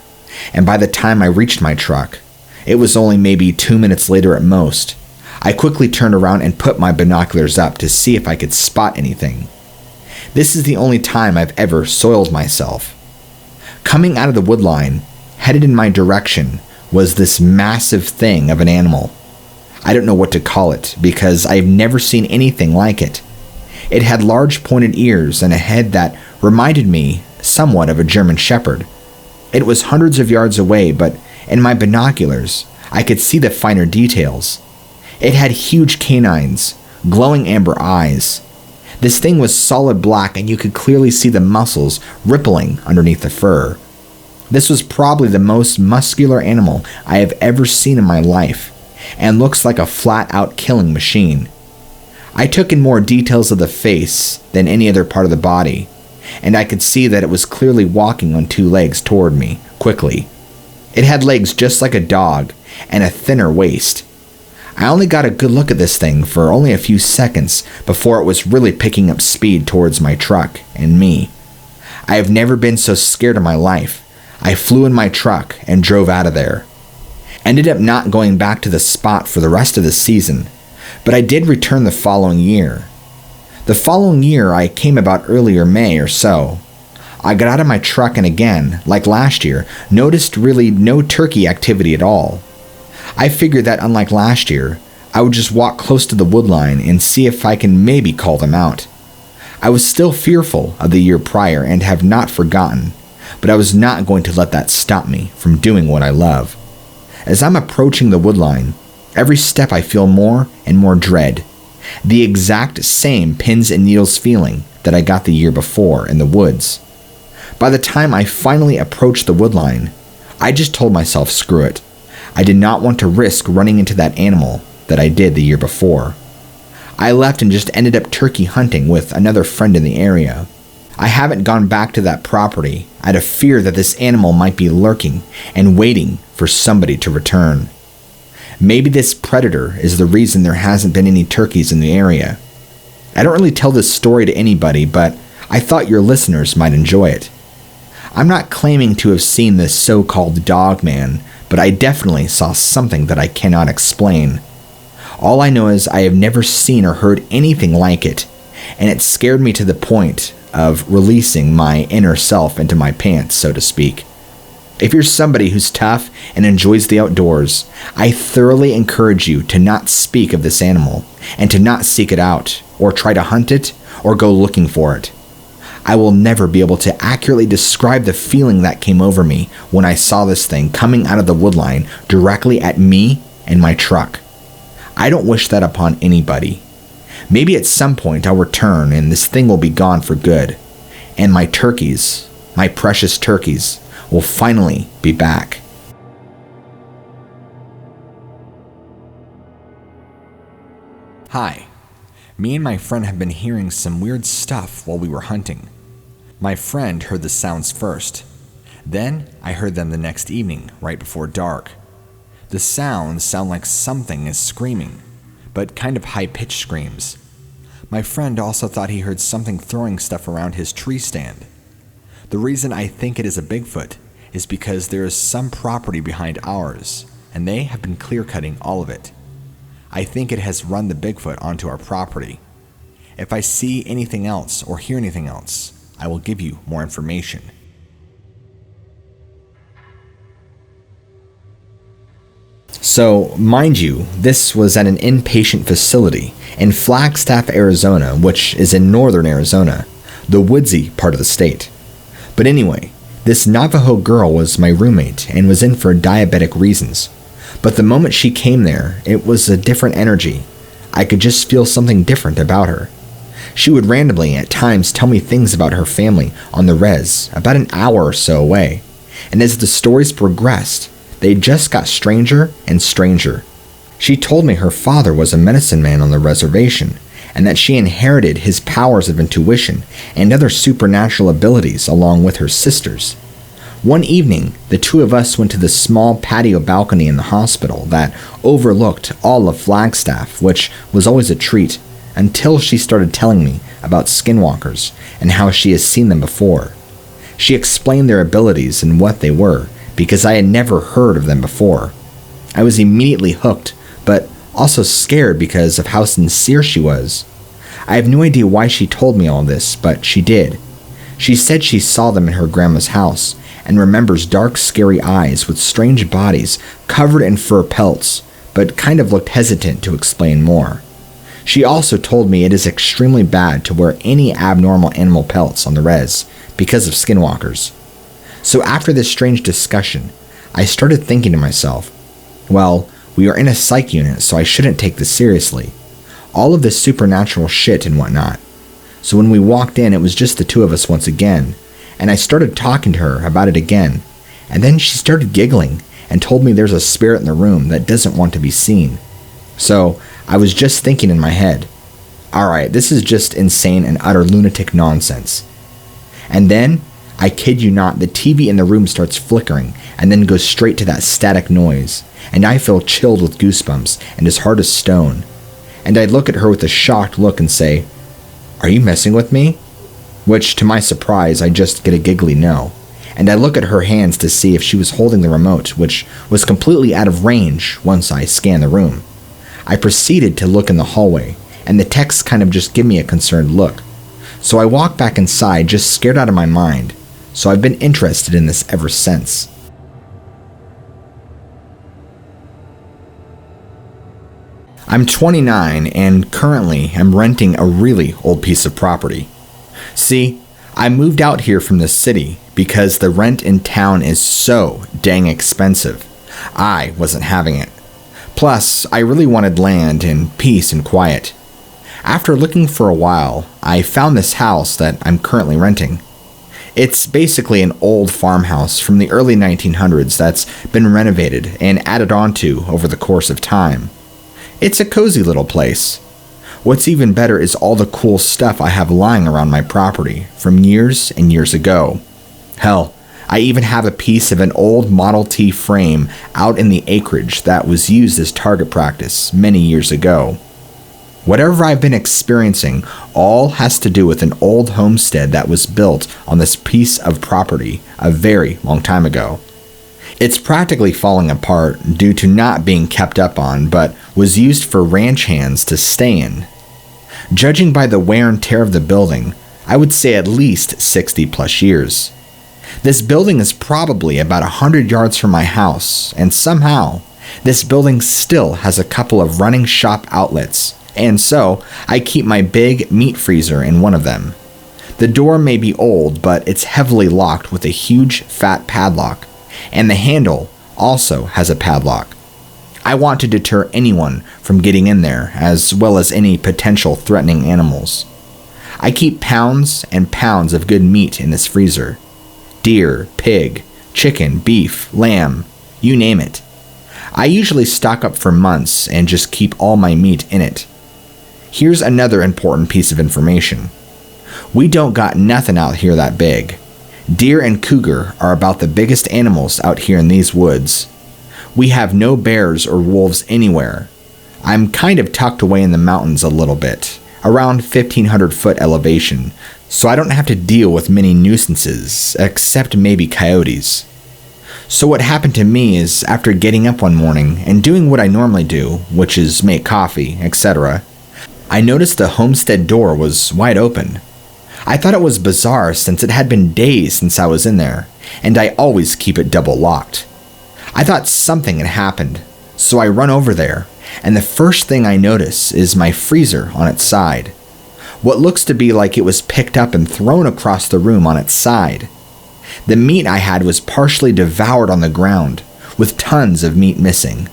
and by the time I reached my truck, it was only maybe 2 minutes later at most. I quickly turned around and put my binoculars up to see if I could spot anything. This is the only time I've ever soiled myself. Coming out of the woodline, headed in my direction, was this massive thing of an animal. I don't know what to call it because I've never seen anything like it. It had large pointed ears and a head that reminded me somewhat of a German shepherd. It was hundreds of yards away, but in my binoculars, I could see the finer details. It had huge canines, glowing amber eyes. This thing was solid black and you could clearly see the muscles rippling underneath the fur. This was probably the most muscular animal I have ever seen in my life, and looks like a flat-out killing machine. I took in more details of the face than any other part of the body, and I could see that it was clearly walking on 2 legs toward me, quickly. It had legs just like a dog, and a thinner waist. I only got a good look at this thing for only a few seconds before it was really picking up speed towards my truck and me. I have never been so scared in my life. I flew in my truck and drove out of there. Ended up not going back to the spot for the rest of the season, but I did return the following year. The following year I came about earlier May or so. I got out of my truck and again, like last year, noticed really no turkey activity at all. I figured that unlike last year, I would just walk close to the woodline and see if I can maybe call them out. I was still fearful of the year prior and have not forgotten, but I was not going to let that stop me from doing what I love. As I'm approaching the woodline, every step I feel more and more dread. The exact same pins and needles feeling that I got the year before in the woods. By the time I finally approached the woodline, I just told myself screw it. I did not want to risk running into that animal that I did the year before. I left and just ended up turkey hunting with another friend in the area. I haven't gone back to that property out of fear that this animal might be lurking and waiting for somebody to return. Maybe this predator is the reason there hasn't been any turkeys in the area. I don't really tell this story to anybody, but I thought your listeners might enjoy it. I'm not claiming to have seen this so-called Dogman, but I definitely saw something that I cannot explain. All I know is I have never seen or heard anything like it, and it scared me to the point of releasing my inner self into my pants, so to speak. If you're somebody who's tough and enjoys the outdoors, I thoroughly encourage you to not speak of this animal, and to not seek it out, or try to hunt it, or go looking for it. I will never be able to accurately describe the feeling that came over me when I saw this thing coming out of the woodline directly at me and my truck. I don't wish that upon anybody. Maybe at some point I'll return and this thing will be gone for good, and my turkeys, my precious turkeys, will finally be back. Hi. Me and my friend have been hearing some weird stuff while we were hunting. My friend heard the sounds first. Then I heard them the next evening, right before dark. The sounds sound like something is screaming, but kind of high-pitched screams. My friend also thought he heard something throwing stuff around his tree stand. The reason I think it is a Bigfoot is because there is some property behind ours, and they have been clear-cutting all of it. I think it has run the Bigfoot onto our property. If I see anything else or hear anything else, I will give you more information. So, mind you, this was at an inpatient facility in Flagstaff, Arizona, which is in northern Arizona, the woodsy part of the state. But anyway, this Navajo girl was my roommate and was in for diabetic reasons. But the moment she came there, it was a different energy. I could just feel something different about her. She would randomly at times tell me things about her family on the res, about an hour or so away. And as the stories progressed, they just got stranger and stranger. She told me her father was a medicine man on the reservation, and that she inherited his powers of intuition and other supernatural abilities along with her sisters. One evening, the two of us went to the small patio balcony in the hospital that overlooked all of Flagstaff, which was always a treat, until she started telling me about skinwalkers and how she has seen them before. She explained their abilities and what they were, because I had never heard of them before. I was immediately hooked, but also scared because of how sincere she was. I have no idea why she told me all this, but she did. She said she saw them in her grandma's house, and remembers dark, scary eyes with strange bodies covered in fur pelts, but kind of looked hesitant to explain more. She also told me it is extremely bad to wear any abnormal animal pelts on the res because of skinwalkers. So after this strange discussion, I started thinking to myself, well, we are in a psych unit, so I shouldn't take this seriously. All of this supernatural shit and whatnot. So when we walked in, it was just the two of us once again, and I started talking to her about it again, and then she started giggling and told me there's a spirit in the room that doesn't want to be seen. So I was just thinking in my head, alright, this is just insane and utter lunatic nonsense. And then, I kid you not, the TV in the room starts flickering and then goes straight to that static noise, and I feel chilled with goosebumps and as hard as stone. And I look at her with a shocked look and say, "Are you messing with me?" Which, to my surprise, I just get a giggly no. And I look at her hands to see if she was holding the remote, which was completely out of range once I scanned the room. I proceeded to look in the hallway, and the techs kind of just give me a concerned look. So I walk back inside, just scared out of my mind. So I've been interested in this ever since. I'm 29 and currently am renting a really old piece of property. See, I moved out here from the city because the rent in town is so dang expensive. I wasn't having it. Plus, I really wanted land and peace and quiet. After looking for a while, I found this house that I'm currently renting. It's basically an old farmhouse from the early 1900s that's been renovated and added onto over the course of time. It's a cozy little place. What's even better is all the cool stuff I have lying around my property from years and years ago. Hell, I even have a piece of an old Model T frame out in the acreage that was used as target practice many years ago. Whatever I've been experiencing all has to do with an old homestead that was built on this piece of property a very long time ago. It's practically falling apart due to not being kept up on, but was used for ranch hands to stay in. Judging by the wear and tear of the building, I would say at least 60 plus years. This building is probably about 100 yards from my house, and somehow, this building still has a couple of running shop outlets, and so I keep my big meat freezer in one of them. The door may be old, but it's heavily locked with a huge fat padlock, and the handle also has a padlock. I want to deter anyone from getting in there, as well as any potential threatening animals. I keep pounds and pounds of good meat in this freezer. Deer, pig, chicken, beef, lamb, you name it. I usually stock up for months and just keep all my meat in it. Here's another important piece of information. We don't got nothing out here that big. Deer and cougar are about the biggest animals out here in these woods. We have no bears or wolves anywhere. I'm kind of tucked away in the mountains a little bit, around 1,500 foot elevation, so I don't have to deal with many nuisances, except maybe coyotes. So what happened to me is, after getting up one morning and doing what I normally do, which is make coffee, etc., I noticed the homestead door was wide open. I thought it was bizarre since it had been days since I was in there, and I always keep it double locked. I thought something had happened, so I run over there, and the first thing I notice is my freezer on its side. What looks to be like it was picked up and thrown across the room on its side. The meat I had was partially devoured on the ground, with tons of meat missing.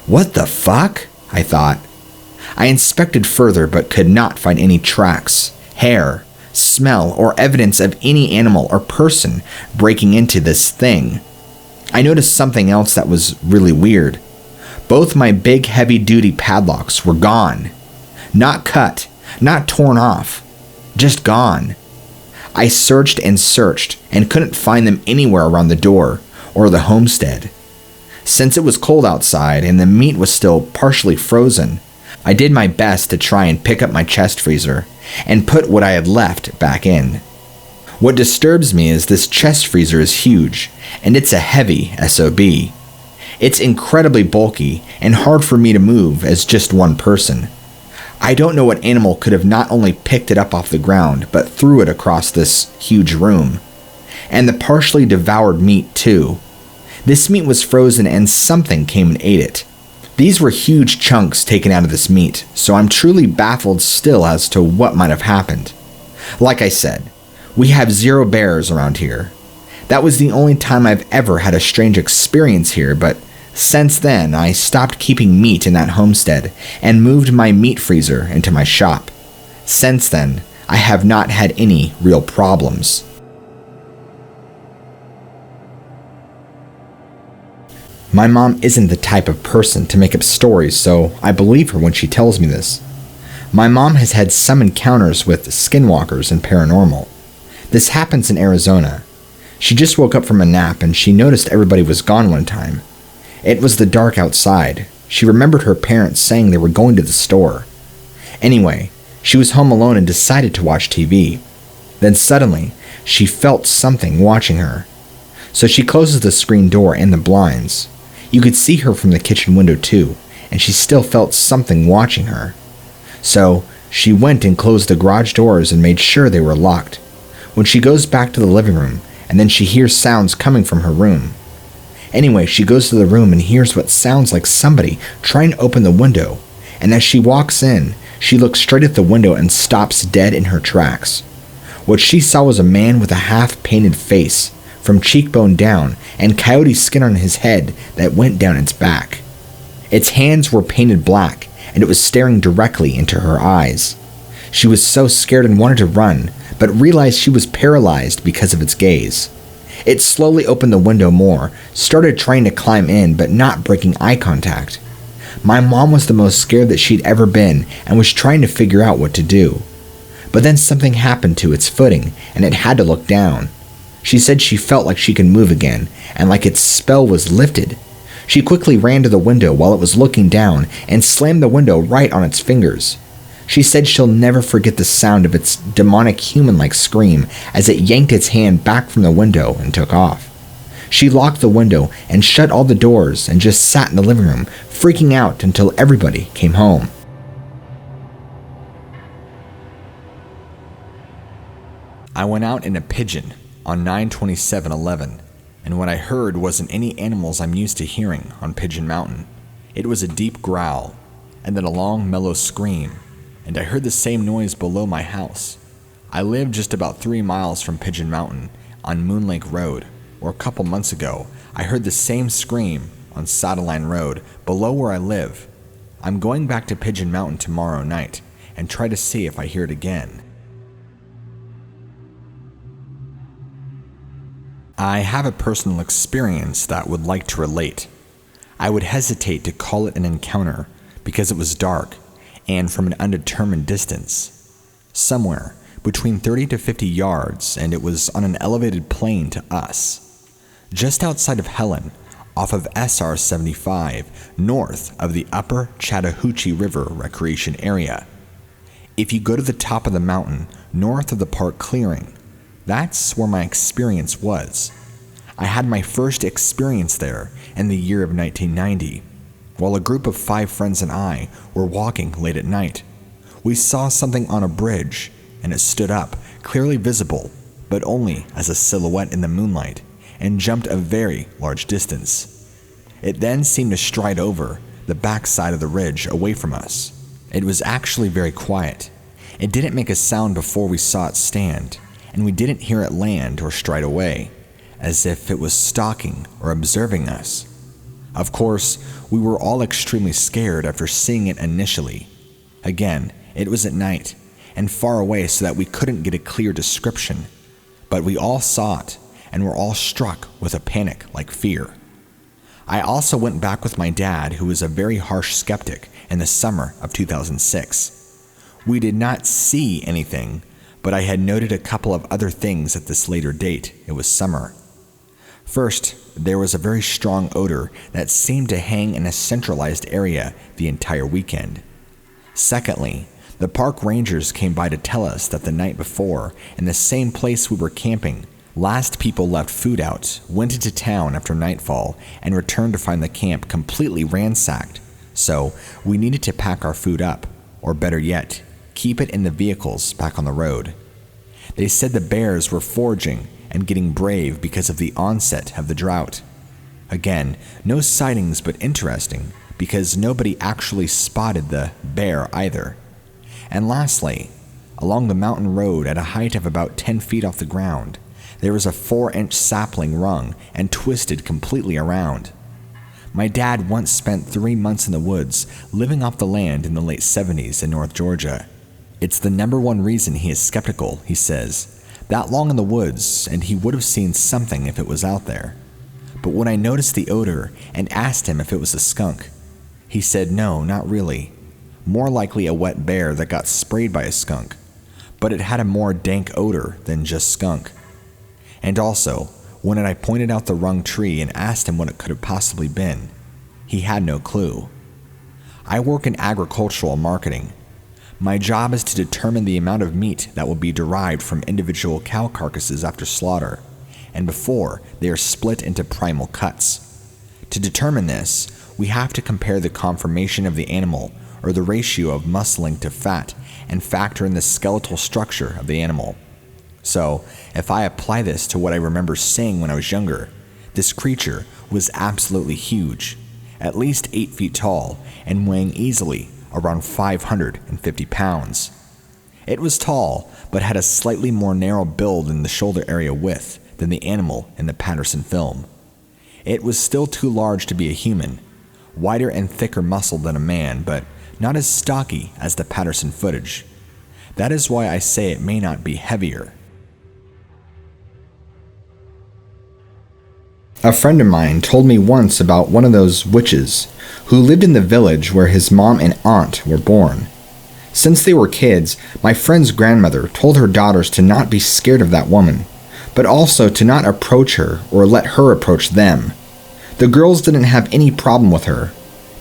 What the fuck? I thought. I inspected further but could not find any tracks, hair, smell, or evidence of any animal or person breaking into this thing. I noticed something else that was really weird. Both my big heavy-duty padlocks were gone. Not cut, Not torn off, just gone. I searched and searched and couldn't find them anywhere around the door or the homestead. Since it was cold outside and the meat was still partially frozen, I did my best to try and pick up my chest freezer and put what I had left back in. What disturbs me is this chest freezer is huge, and it's a heavy SOB. It's incredibly bulky and hard for me to move as just one person. I don't know what animal could have not only picked it up off the ground, but threw it across this huge room. And the partially devoured meat too. This meat was frozen and something came and ate it. These were huge chunks taken out of this meat, so I'm truly baffled still as to what might have happened. Like I said, we have 0 bears around here. That was the only time I've ever had a strange experience here, but since then I stopped keeping meat in that homestead and moved my meat freezer into my shop. Since then, I have not had any real problems. My mom isn't the type of person to make up stories, so I believe her when she tells me this. My mom has had some encounters with skinwalkers and paranormal. This happens in Arizona. She just woke up from a nap and she noticed everybody was gone one time. It was the dark outside. She remembered her parents saying they were going to the store. Anyway, she was home alone and decided to watch TV. Then suddenly, she felt something watching her. So she closes the screen door and the blinds. You could see her from the kitchen window too, and she still felt something watching her. So she went and closed the garage doors and made sure they were locked. When she goes back to the living room, and then she hears sounds coming from her room. Anyway, she goes to the room and hears what sounds like somebody trying to open the window, and as she walks in, she looks straight at the window and stops dead in her tracks. What she saw was a man with a half-painted face, from cheekbone down, and coyote skin on his head that went down its back. Its hands were painted black, and it was staring directly into her eyes. She was so scared and wanted to run, but realized she was paralyzed because of its gaze. It slowly opened the window more, started trying to climb in, but not breaking eye contact. My mom was the most scared that she'd ever been and was trying to figure out what to do. But then something happened to its footing, and it had to look down. She said she felt like she could move again, and like its spell was lifted. She quickly ran to the window while it was looking down and slammed the window right on its fingers. She said she'll never forget the sound of its demonic human-like scream as it yanked its hand back from the window and took off. She locked the window and shut all the doors and just sat in the living room, freaking out until everybody came home. I went out in a Pigeon on 9/27/11, and what I heard wasn't any animals I'm used to hearing on Pigeon Mountain. It was a deep growl, and then a long mellow scream, and I heard the same noise below my house. I live just about 3 miles from Pigeon Mountain on Moon Lake Road, where a couple months ago I heard the same scream on Satellite Road below where I live. I'm going back to Pigeon Mountain tomorrow night and try to see if I hear it again. I have a personal experience that would like to relate. I would hesitate to call it an encounter because it was dark and from an undetermined distance. Somewhere between 30 to 50 yards, and it was on an elevated plane to us. Just outside of Helen, off of SR 75, north of the upper Chattahoochee River Recreation Area. If you go to the top of the mountain, north of the park clearing, that's where my experience was. I had my first experience there in the year of 1990, while a group of 5 friends and I were walking late at night. We saw something on a bridge, and it stood up, clearly visible, but only as a silhouette in the moonlight, and jumped a very large distance. It then seemed to stride over the backside of the ridge away from us. It was actually very quiet. It didn't make a sound before we saw it stand, and we didn't hear it land or stride away, as if it was stalking or observing us. Of course, we were all extremely scared after seeing it initially. Again, it was at night, and far away so that we couldn't get a clear description, but we all saw it, and were all struck with a panic like fear. I also went back with my dad, who was a very harsh skeptic, in the summer of 2006. We did not see anything, but I had noted a couple of other things at this later date. It was summer. First, there was a very strong odor that seemed to hang in a centralized area the entire weekend. Secondly, the park rangers came by to tell us that the night before, in the same place we were camping, last people left food out, went into town after nightfall, and returned to find the camp completely ransacked. So we needed to pack our food up, or better yet, keep it in the vehicles back on the road. They said the bears were foraging and getting brave because of the onset of the drought. Again, no sightings, but interesting because nobody actually spotted the bear either. And lastly, along the mountain road at a height of about 10 feet off the ground, there was a 4-inch sapling rung and twisted completely around. My dad once spent 3 months in the woods living off the land in the late 70s in North Georgia. It's the number one reason he is skeptical, he says. That long in the woods, and he would have seen something if it was out there. But when I noticed the odor and asked him if it was a skunk, he said no, not really. More likely a wet bear that got sprayed by a skunk, but it had a more dank odor than just skunk. And also, when I pointed out the wrung tree and asked him what it could have possibly been, he had no clue. I work in agricultural marketing. My job is to determine the amount of meat that will be derived from individual cow carcasses after slaughter, and before they are split into primal cuts. To determine this, we have to compare the conformation of the animal, or the ratio of muscling to fat, and factor in the skeletal structure of the animal. So, if I apply this to what I remember seeing when I was younger, this creature was absolutely huge, at least 8 feet tall, and weighing easily around 550 pounds. It was tall, but had a slightly more narrow build in the shoulder area width than the animal in the Patterson film. It was still too large to be a human, wider and thicker muscle than a man, but not as stocky as the Patterson footage. That is why I say it may not be heavier. A friend of mine told me once about one of those witches who lived in the village where his mom and aunt were born. Since they were kids, my friend's grandmother told her daughters to not be scared of that woman, but also to not approach her or let her approach them. The girls didn't have any problem with her.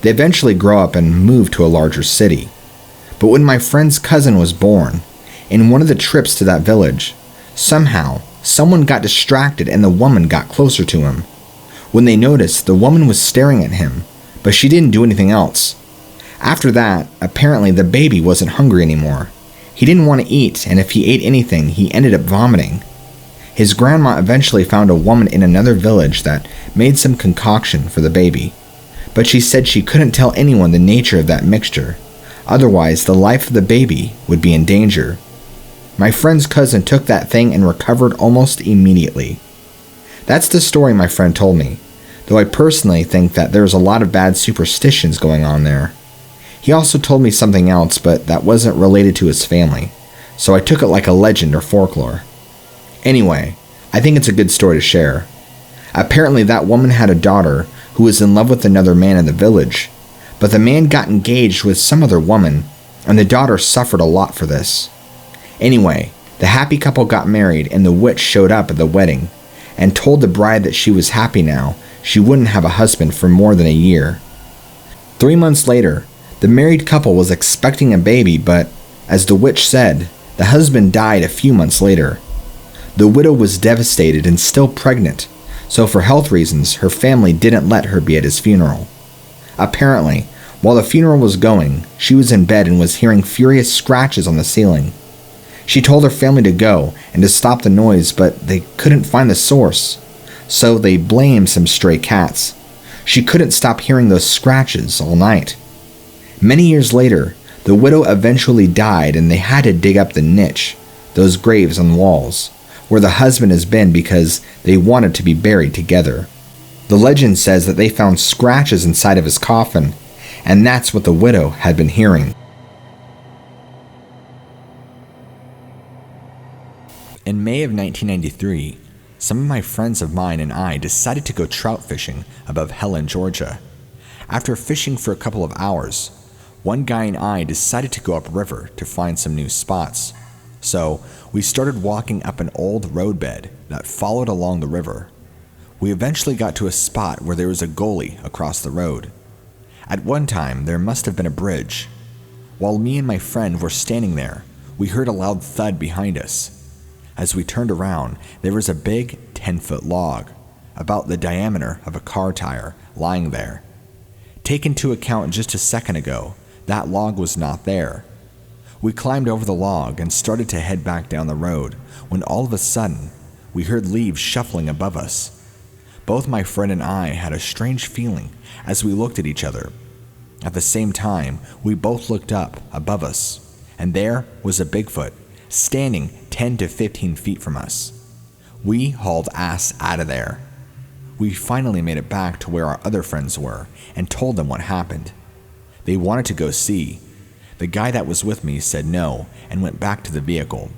They eventually grow up and move to a larger city. But when my friend's cousin was born, in one of the trips to that village, somehow someone got distracted and the woman got closer to him. When they noticed, the woman was staring at him, but she didn't do anything else. After that, apparently the baby wasn't hungry anymore. He didn't want to eat, and if he ate anything, he ended up vomiting. His grandma eventually found a woman in another village that made some concoction for the baby, but she said she couldn't tell anyone the nature of that mixture. Otherwise, the life of the baby would be in danger. My friend's cousin took that thing and recovered almost immediately. That's the story my friend told me, though I personally think that there's a lot of bad superstitions going on there. He also told me something else, but that wasn't related to his family, so I took it like a legend or folklore. Anyway, I think it's a good story to share. Apparently that woman had a daughter who was in love with another man in the village, but the man got engaged with some other woman, and the daughter suffered a lot for this. Anyway, the happy couple got married, and the witch showed up at the wedding and told the bride that she was happy now she wouldn't have a husband for more than a year. 3 months later, the married couple was expecting a baby, but, as the witch said, the husband died a few months later. The widow was devastated and still pregnant, so for health reasons, her family didn't let her be at his funeral. Apparently, while the funeral was going, she was in bed and was hearing furious scratches on the ceiling. She told her family to go and to stop the noise, but they couldn't find the source, so they blamed some stray cats. She couldn't stop hearing those scratches all night. Many years later, the widow eventually died and they had to dig up the niche, those graves on the walls, where the husband has been because they wanted to be buried together. The legend says that they found scratches inside of his coffin, and that's what the widow had been hearing. In May of 1993, some of my friends of mine and I decided to go trout fishing above Helen, Georgia. After fishing for a couple of hours, one guy and I decided to go upriver to find some new spots. So we started walking up an old roadbed that followed along the river. We eventually got to a spot where there was a gully across the road. At one time, there must have been a bridge. While me and my friend were standing there, we heard a loud thud behind us. As we turned around, there was a big 10-foot log, about the diameter of a car tire, lying there. Take into account just a second ago, that log was not there. We climbed over the log and started to head back down the road when all of a sudden, we heard leaves shuffling above us. Both my friend and I had a strange feeling as we looked at each other. At the same time, we both looked up above us, and there was a Bigfoot standing 10 to 15 feet from us. We hauled ass out of there. We finally made it back to where our other friends were and told them what happened. They wanted to go see. The guy that was with me said no and went back to the vehicle.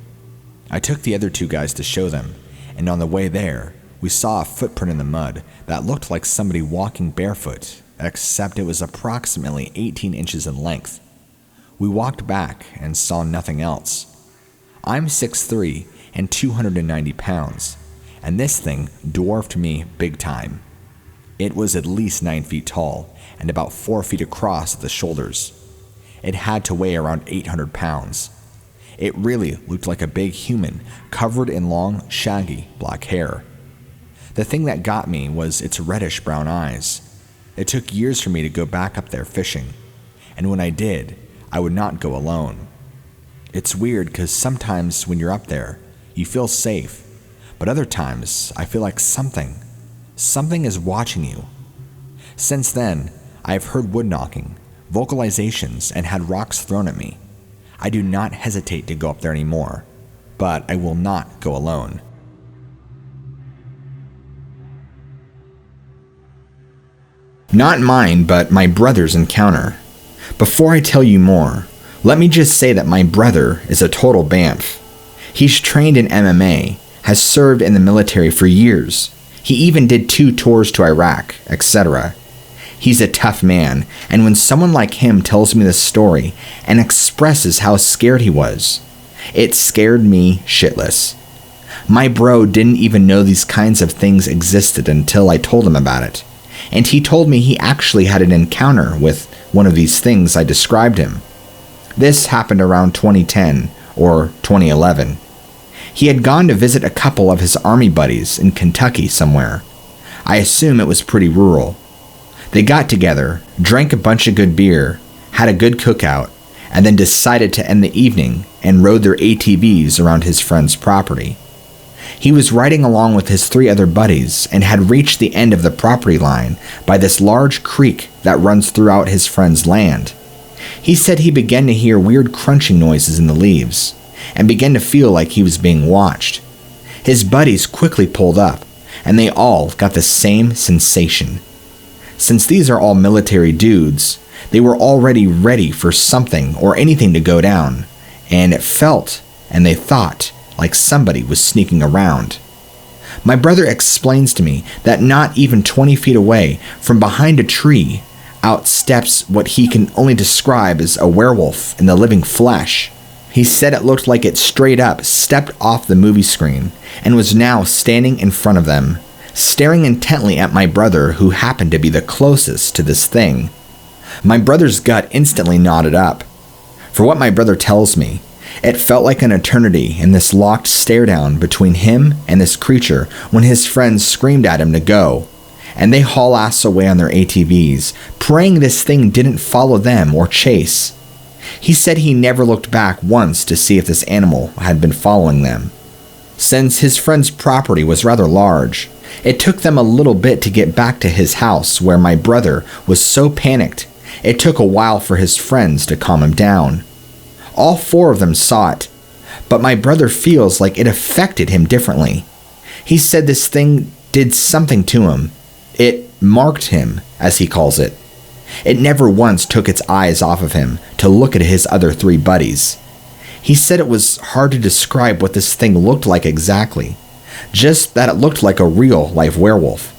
I took the other two guys to show them, and on the way there, we saw a footprint in the mud that looked like somebody walking barefoot, except it was approximately 18 inches in length. We walked back and saw nothing else. I'm 6'3" and 290 pounds, and this thing dwarfed me big time. It was at least 9 feet tall and about 4 feet across at the shoulders. It had to weigh around 800 pounds. It really looked like a big human covered in long, shaggy black hair. The thing that got me was its reddish brown eyes. It took years for me to go back up there fishing, and when I did, I would not go alone. It's weird because sometimes when you're up there, you feel safe, but other times I feel like something is watching you. Since then, I have heard wood knocking, vocalizations, and had rocks thrown at me. I do not hesitate to go up there anymore, but I will not go alone. Not mine, but my brother's encounter. Before I tell you more, let me just say that my brother is a total bamf. He's trained in MMA, has served in the military for years. He even did 2 tours to Iraq, etc. He's a tough man, and when someone like him tells me this story and expresses how scared he was, it scared me shitless. My bro didn't even know these kinds of things existed until I told him about it, and he told me he actually had an encounter with one of these things I described him. This happened around 2010 or 2011. He had gone to visit a couple of his army buddies in Kentucky somewhere. I assume it was pretty rural. They got together, drank a bunch of good beer, had a good cookout, and then decided to end the evening and rode their ATVs around his friend's property. He was riding along with his 3 other buddies and had reached the end of the property line by this large creek that runs throughout his friend's land. He said he began to hear weird crunching noises in the leaves and began to feel like he was being watched. His buddies quickly pulled up, and they all got the same sensation. Since these are all military dudes, they were already ready for something or anything to go down, and it felt, and they thought, like somebody was sneaking around. My brother explains to me that not even 20 feet away from behind a tree, out steps what he can only describe as a werewolf in the living flesh. He said it looked like it straight up stepped off the movie screen and was now standing in front of them, staring intently at my brother, who happened to be the closest to this thing. My brother's gut instantly knotted up. For what my brother tells me, it felt like an eternity in this locked stare down between him and this creature when his friends screamed at him to go, and they haul ass away on their ATVs, praying this thing didn't follow them or chase. He said he never looked back once to see if this animal had been following them. Since his friend's property was rather large, it took them a little bit to get back to his house, where my brother was so panicked it took a while for his friends to calm him down. All 4 of them saw it, but my brother feels like it affected him differently. He said this thing did something to him. It marked him, as he calls it. It never once took its eyes off of him to look at his other 3 buddies. He said it was hard to describe what this thing looked like exactly, just that it looked like a real-life werewolf.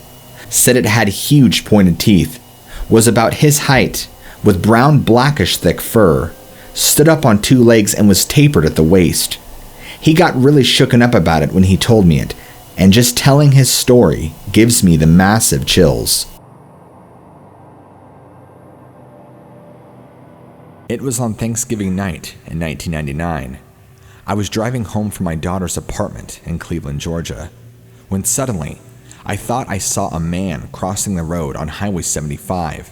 Said it had huge pointed teeth, was about his height, with brown blackish thick fur, stood up on two legs and was tapered at the waist. He got really shooken up about it when he told me it, and just telling his story gives me the massive chills. It was on Thanksgiving night in 1999. I was driving home from my daughter's apartment in Cleveland, Georgia, when suddenly I thought I saw a man crossing the road on Highway 75.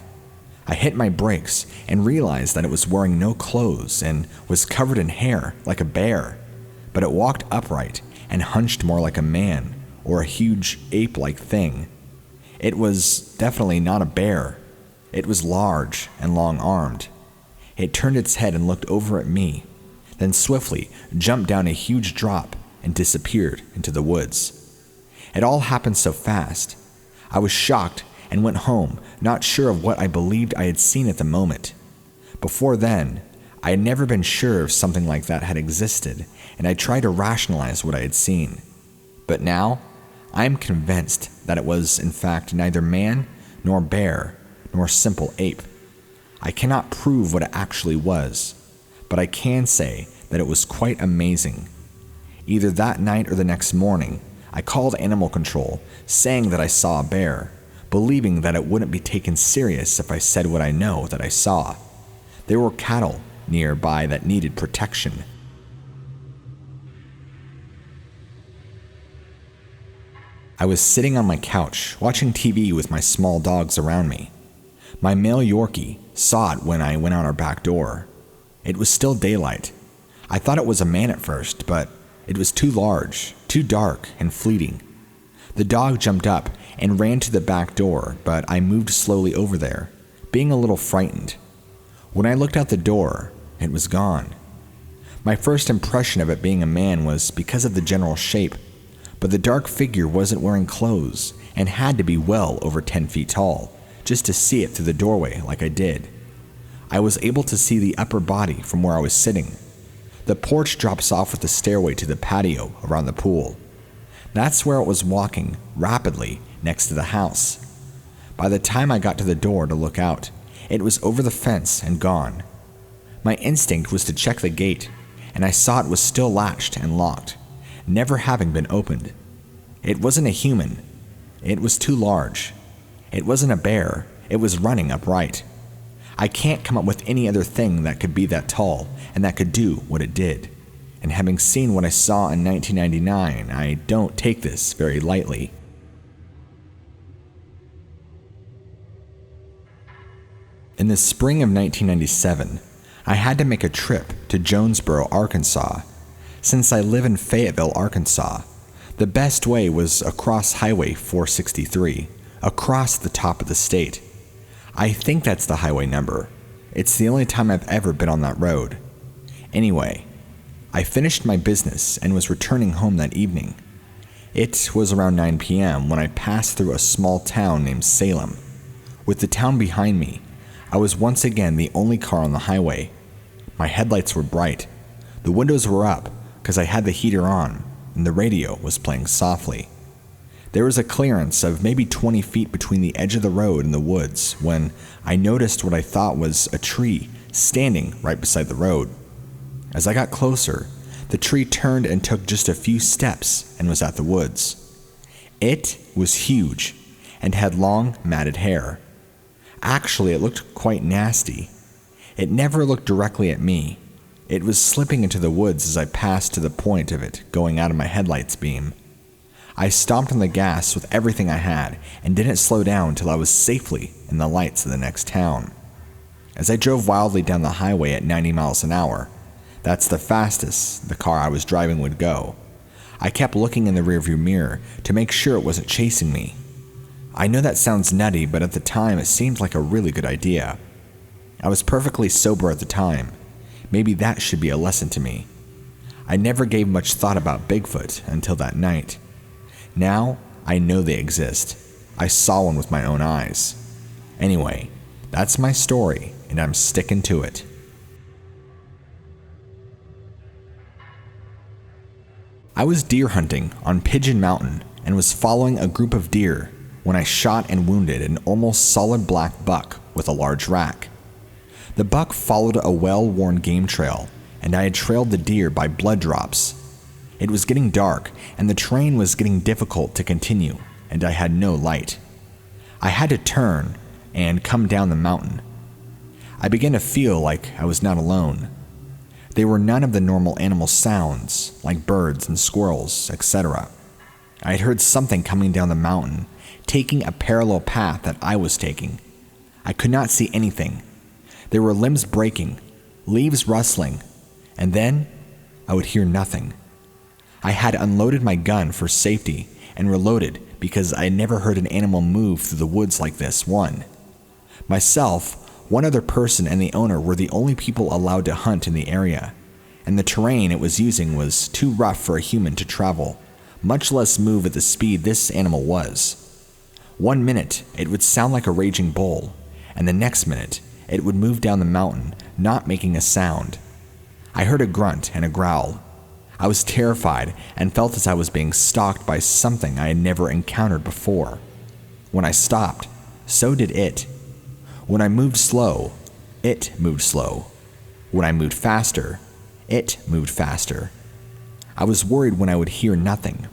I hit my brakes and realized that it was wearing no clothes and was covered in hair like a bear, but it walked upright and hunched more like a man or a huge ape-like thing. It was definitely not a bear. It was large and long-armed. It turned its head and looked over at me, then swiftly jumped down a huge drop and disappeared into the woods. It all happened so fast. I was shocked and went home, not sure of what I believed I had seen at the moment. Before then, I had never been sure if something like that had existed, and I tried to rationalize what I had seen. But now, I am convinced that it was, in fact, neither man, nor bear, nor simple ape. I cannot prove what it actually was, but I can say that it was quite amazing. Either that night or the next morning, I called animal control, saying that I saw a bear, believing that it wouldn't be taken serious if I said what I know that I saw. There were cattle nearby that needed protection. I was sitting on my couch, watching TV with my small dogs around me. My male Yorkie saw it when I went out our back door. It was still daylight. I thought it was a man at first, but it was too large, too dark, and fleeting. The dog jumped up and ran to the back door, but I moved slowly over there, being a little frightened. When I looked out the door, it was gone. My first impression of it being a man was because of the general shape, but the dark figure wasn't wearing clothes and had to be well over 10 feet tall, just to see it through the doorway like I did. I was able to see the upper body from where I was sitting. The porch drops off with the stairway to the patio around the pool. That's where it was walking rapidly next to the house. By the time I got to the door to look out, it was over the fence and gone. My instinct was to check the gate, and I saw it was still latched and locked, never having been opened. It wasn't a human. It was too large. It wasn't a bear. It was running upright. I can't come up with any other thing that could be that tall and that could do what it did. And having seen what I saw in 1999, I don't take this very lightly. In the spring of 1997, I had to make a trip to Jonesboro, Arkansas. Since I live in Fayetteville, Arkansas, the best way was across Highway 463, across the top of the state. I think that's the highway number. It's the only time I've ever been on that road. Anyway, I finished my business and was returning home that evening. It was around 9 p.m. when I passed through a small town named Salem. With the town behind me, I was once again the only car on the highway. My headlights were bright. The windows were up because I had the heater on, and the radio was playing softly. There was a clearance of maybe 20 feet between the edge of the road and the woods when I noticed what I thought was a tree standing right beside the road. As I got closer, the tree turned and took just a few steps and was at the woods. It was huge and had long, matted hair. Actually, it looked quite nasty. It never looked directly at me. It was slipping into the woods as I passed to the point of it going out of my headlights beam. I stomped on the gas with everything I had and didn't slow down till I was safely in the lights of the next town. As I drove wildly down the highway at 90 miles an hour, that's the fastest the car I was driving would go, I kept looking in the rearview mirror to make sure it wasn't chasing me. I know that sounds nutty, but at the time it seemed like a really good idea. I was perfectly sober at the time. Maybe that should be a lesson to me. I never gave much thought about Bigfoot until that night. Now, I know they exist. I saw one with my own eyes. Anyway, that's my story, and I'm sticking to it. I was deer hunting on Pigeon Mountain and was following a group of deer when I shot and wounded an almost solid black buck with a large rack. The buck followed a well-worn game trail, and I had trailed the deer by blood drops. It was getting dark, and the terrain was getting difficult to continue, and I had no light. I had to turn and come down the mountain. I began to feel like I was not alone. There were none of the normal animal sounds, like birds and squirrels, etc. I had heard something coming down the mountain, taking a parallel path that I was taking. I could not see anything. There were limbs breaking, leaves rustling, and then I would hear nothing. I had unloaded my gun for safety and reloaded because I had never heard an animal move through the woods like this. Myself, one other person, and the owner were the only people allowed to hunt in the area, and the terrain it was using was too rough for a human to travel, much less move at the speed this animal was. 1 minute, it would sound like a raging bull, and the next minute, it would move down the mountain, not making a sound. I heard a grunt and a growl. I was terrified and felt as I was being stalked by something I had never encountered before. When I stopped, so did it. When I moved slow, it moved slow. When I moved faster, it moved faster. I was worried when I would hear nothing.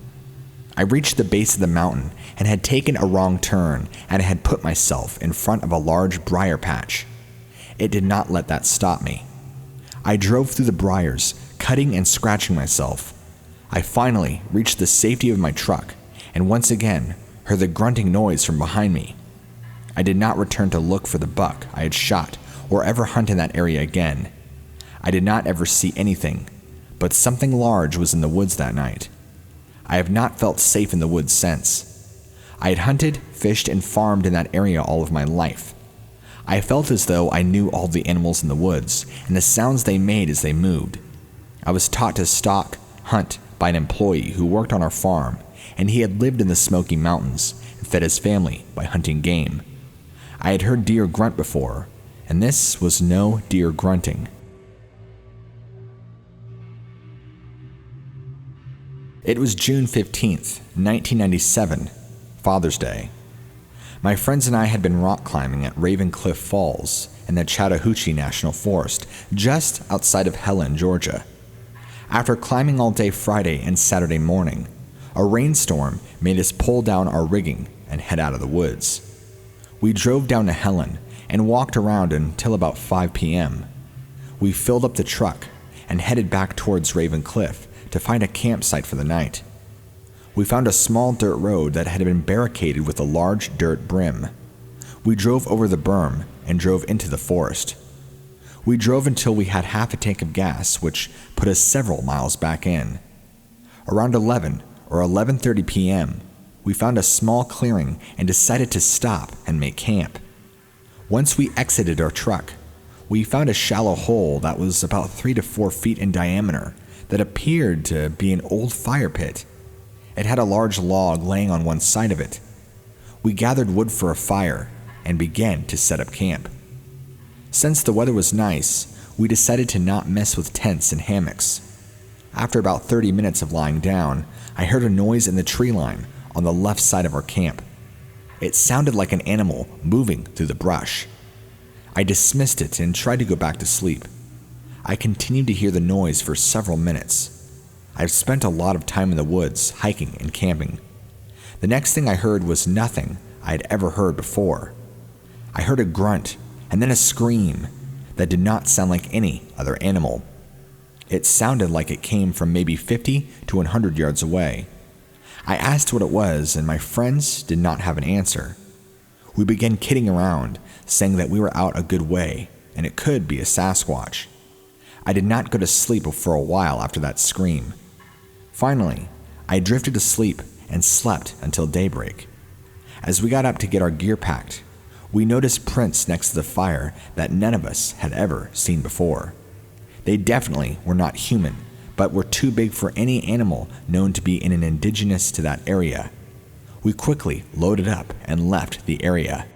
I reached the base of the mountain and had taken a wrong turn and had put myself in front of a large briar patch. It did not let that stop me. I drove through the briars, cutting and scratching myself. I finally reached the safety of my truck and once again heard the grunting noise from behind me. I did not return to look for the buck I had shot or ever hunt in that area again. I did not ever see anything, but something large was in the woods that night. I have not felt safe in the woods since. I had hunted, fished, and farmed in that area all of my life. I felt as though I knew all the animals in the woods and the sounds they made as they moved. I was taught to stalk, hunt by an employee who worked on our farm, and he had lived in the Smoky Mountains and fed his family by hunting game. I had heard deer grunt before, and this was no deer grunting. It was June 15th, 1997, Father's Day. My friends and I had been rock climbing at Raven Cliff Falls in the Chattahoochee National Forest, just outside of Helen, Georgia. After climbing all day Friday and Saturday morning, a rainstorm made us pull down our rigging and head out of the woods. We drove down to Helen and walked around until about 5 p.m. We filled up the truck and headed back towards Raven Cliff to find a campsite for the night. We found a small dirt road that had been barricaded with a large dirt brim. We drove over the berm and drove into the forest. We drove until we had half a tank of gas, which put us several miles back in. Around 11 or 11:30 p.m., we found a small clearing and decided to stop and make camp. Once we exited our truck, we found a shallow hole that was about 3 to 4 feet in diameter that appeared to be an old fire pit. It had a large log laying on one side of it. We gathered wood for a fire and began to set up camp. Since the weather was nice, we decided to not mess with tents and hammocks. After about 30 minutes of lying down, I heard a noise in the tree line on the left side of our camp. It sounded like an animal moving through the brush. I dismissed it and tried to go back to sleep. I continued to hear the noise for several minutes. I've spent a lot of time in the woods, hiking and camping. The next thing I heard was nothing I had ever heard before. I heard a grunt and then a scream that did not sound like any other animal. It sounded like it came from maybe 50 to 100 yards away. I asked what it was, and my friends did not have an answer. We began kidding around, saying that we were out a good way, and it could be a Sasquatch. I did not go to sleep for a while after that scream. Finally, I drifted asleep and slept until daybreak. As we got up to get our gear packed, we noticed prints next to the fire that none of us had ever seen before. They definitely were not human, but were too big for any animal known to be in an indigenous to that area. We quickly loaded up and left the area.